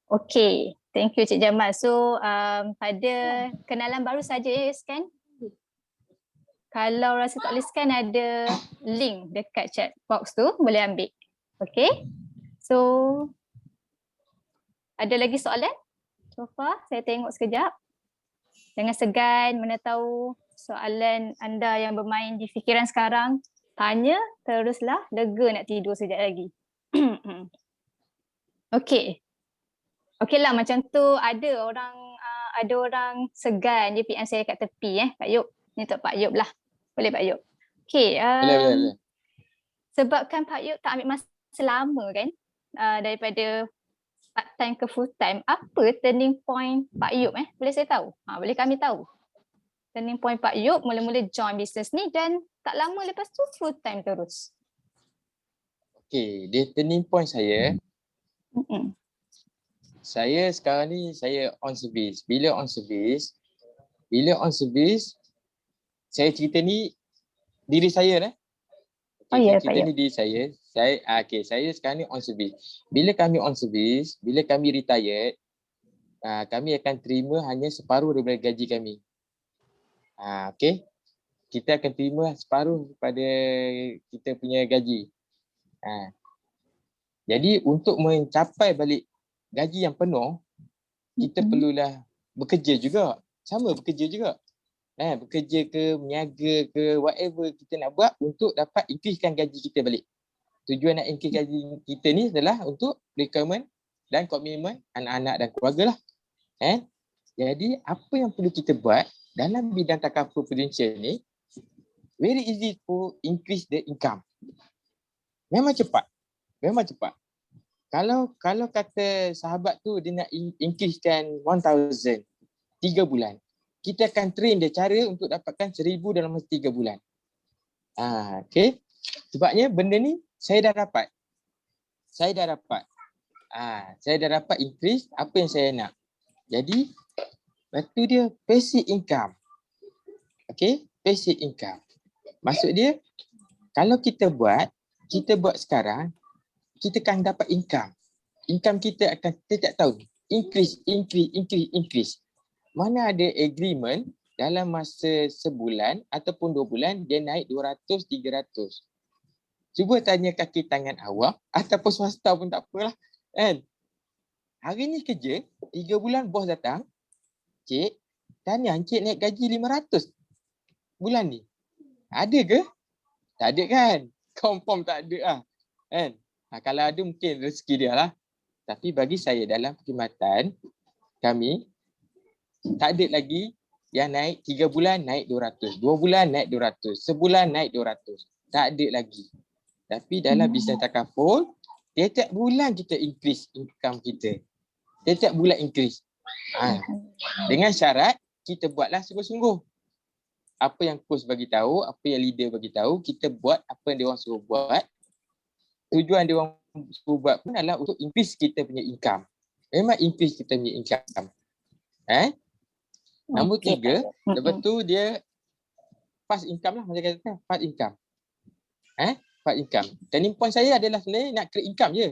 Okey, thank you Cik Jamal. So pada kenalan baru saja ya scan. Kalau rasa tak boleh scan ada link dekat chat box tu, boleh ambil. Okey. So ada lagi soalan? So far saya tengok sekejap. Jangan segan mana tahu soalan anda yang bermain di fikiran sekarang. Tanya teruslah, lega nak tidur sekejap lagi. Okey. Okeylah macam tu ada orang segan dia PM saya kat tepi Pak Yub. Ni untuk Pak Yub lah. Boleh Pak Yub. Okey. Boleh. Sebabkan Pak Yub tak ambil masa lama kan daripada part time ke full time. Apa turning point Pak Yub boleh saya tahu? Boleh kami tahu. Turning point Pak Yub mula-mula join bisnes ni dan tak lama lepas tu full time terus. Okey, dia turning point saya. Saya sekarang ni saya on service. Bila on service, saya cerita ni diri saya dah. Ya, cerita ni diri saya. Saya sekarang ni on service. Bila kami on service, bila kami retired, kami akan terima hanya separuh daripada gaji kami. Okey. Kita akan terima separuh daripada kita punya gaji. Jadi untuk mencapai balik gaji yang penuh, kita perlulah bekerja juga. Sama bekerja juga. Bekerja ke, meniaga ke, whatever kita nak buat untuk dapat increasekan gaji kita balik. Tujuan nak increase gaji kita ni adalah untuk requirement dan komitmen anak-anak dan keluarga lah. Jadi apa yang perlu kita buat dalam bidang takaful prudential ni, very easy to increase the income. Memang cepat. Kalau kata sahabat tu dia nak increasekan 1,000 3 bulan, kita akan train dia cara untuk dapatkan 1,000 dalam masa 3 bulan. Okay. Sebabnya benda ni saya dah dapat. Saya dah dapat increase apa yang saya nak. Jadi lepas tu dia passive income. Okay, passive income. Maksud dia kalau kita buat sekarang, kita akan dapat income. Income kita akan setiap tahun increase. Mana ada agreement dalam masa sebulan ataupun 2 bulan dia naik 200, 300. Cuba tanya kaki tangan awam ataupun swasta pun tak apalah. Hari ni kerja, 3 bulan bos datang, Cik, tanya Encik naik gaji 500 bulan ni. Ada ke? Tak ada kan? Confirm tak ada lah. Kalau ada mungkin rezeki dia lah. Tapi bagi saya dalam perkhidmatan kami, tak ada lagi yang naik 3 bulan naik 200, 2 bulan naik 200, sebulan naik 200. Tak ada lagi. Tapi dalam bisnes takaful, tiap bulan kita increase income kita. Tiap bulan increase. Dengan syarat kita buatlah sungguh-sungguh. apa yang coach bagi tahu, apa yang leader bagi tahu, kita buat apa yang dia orang suruh buat. Tujuan dia orang suruh buat pun adalah untuk increase kita punya income. Memang increase kita punya income. Nombor 3, lepas tu dia fast income lah, macam kata fast income. Fast income. Turning point saya adalah sebenarnya nak create income je.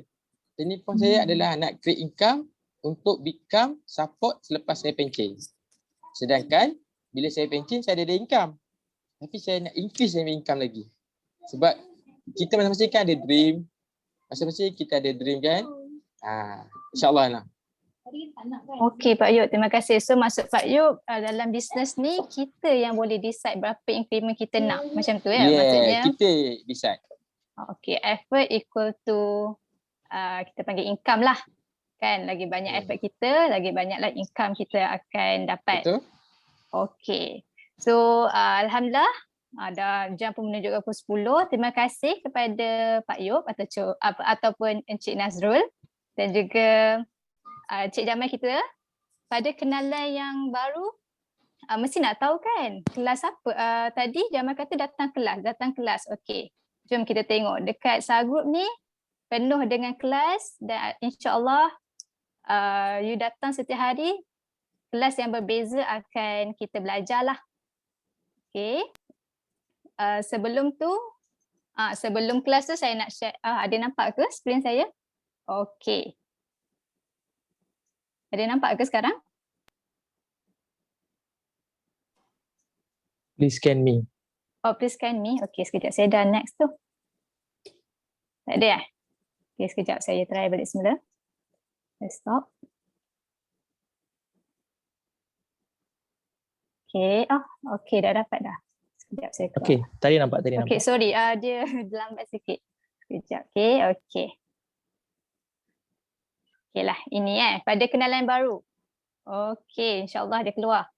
Turning point saya adalah nak create income untuk become support selepas saya pencen. Sedangkan bila saya pencen saya ada income. Tapi saya nak increase saya income lagi. Sebab kita masing-masing kan ada dream. Masing-masing kita ada dream kan. InsyaAllah lah. Okey Pak Yop, terima kasih. So maksud Pak Yop dalam bisnes ni kita yang boleh decide berapa increment kita nak. Macam tu ya maksudnya. Kita decide. Okey, effort equal to kita panggil income lah. Kan lagi banyak effort kita, lagi banyaklah income kita akan dapat. Betul. Okey. So alhamdulillah dah jam pun menunjukkan pukul 10. Terima kasih kepada Pak Yop ataupun Encik Nazrul dan juga Encik Jamal kita. Pada kenalan yang baru mesti nak tahu kan kelas apa. Tadi Jamal kata datang kelas. Okey. Jom kita tengok dekat Sagroup ni penuh dengan kelas dan insya-Allah you datang setiap hari kelas yang berbeza akan kita belajar lah. Okey. Sebelum tu sebelum kelas tu saya nak share ada nampak ke skrin saya? Okey. Ada nampak ke sekarang? Please scan me. Oh, please scan me. Okey, sekejap saya dah next tu. Tak ada Okey, sekejap saya try balik semula. Let's stop. Okey, okey dah dapat dah. Sekejap saya keluar. Okey, tadi nampak. Okey, sorry. Dia lambat sikit. Sekejap. Okey. Okeylah, ini pada kenalan baru. Okey, insya-Allah dia keluar.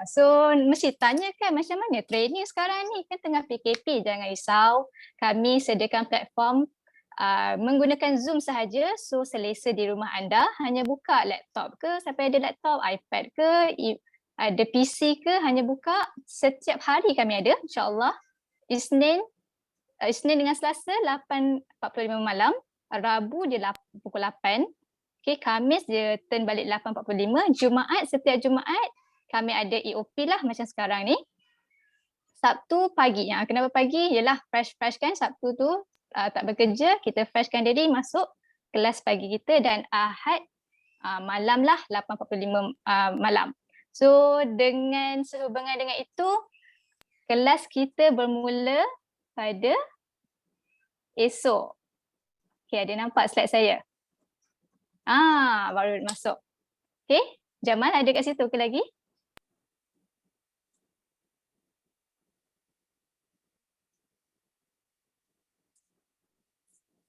So mesti tanya kan macam mana training sekarang ni kan tengah PKP, jangan risau. Kami sediakan platform menggunakan Zoom sahaja, so selesa di rumah anda, hanya buka laptop ke, siapa ada laptop, iPad ke, ada PC ke, hanya buka. Setiap hari kami ada insya-Allah. Isnin dengan Selasa 8.45 malam, Rabu dia pukul 8. Okay, Khamis dia turn balik 8.45. Jumaat, setiap Jumaat kami ada EOP lah macam sekarang ni. Sabtu pagi. Kenapa pagi? Yelah fresh kan Sabtu tu tak bekerja, kita freshkan diri masuk kelas pagi kita, dan Ahad malam lah 8.45 malam. So sehubungan dengan itu kelas kita bermula pada esok. Okay, ada nampak slide saya? Baru masuk. Okay, Jamal ada kat situ ke lagi?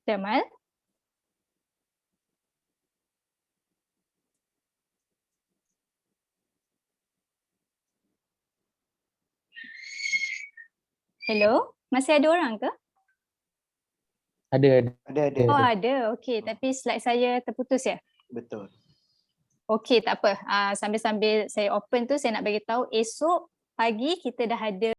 Jamal? Hello? Masih ada orang ke? Ada. Oh ada, okey. Tapi slide saya terputus ya? Betul. Okey, tak apa. Sambil-sambil saya open tu, saya nak bagi tahu esok pagi kita dah ada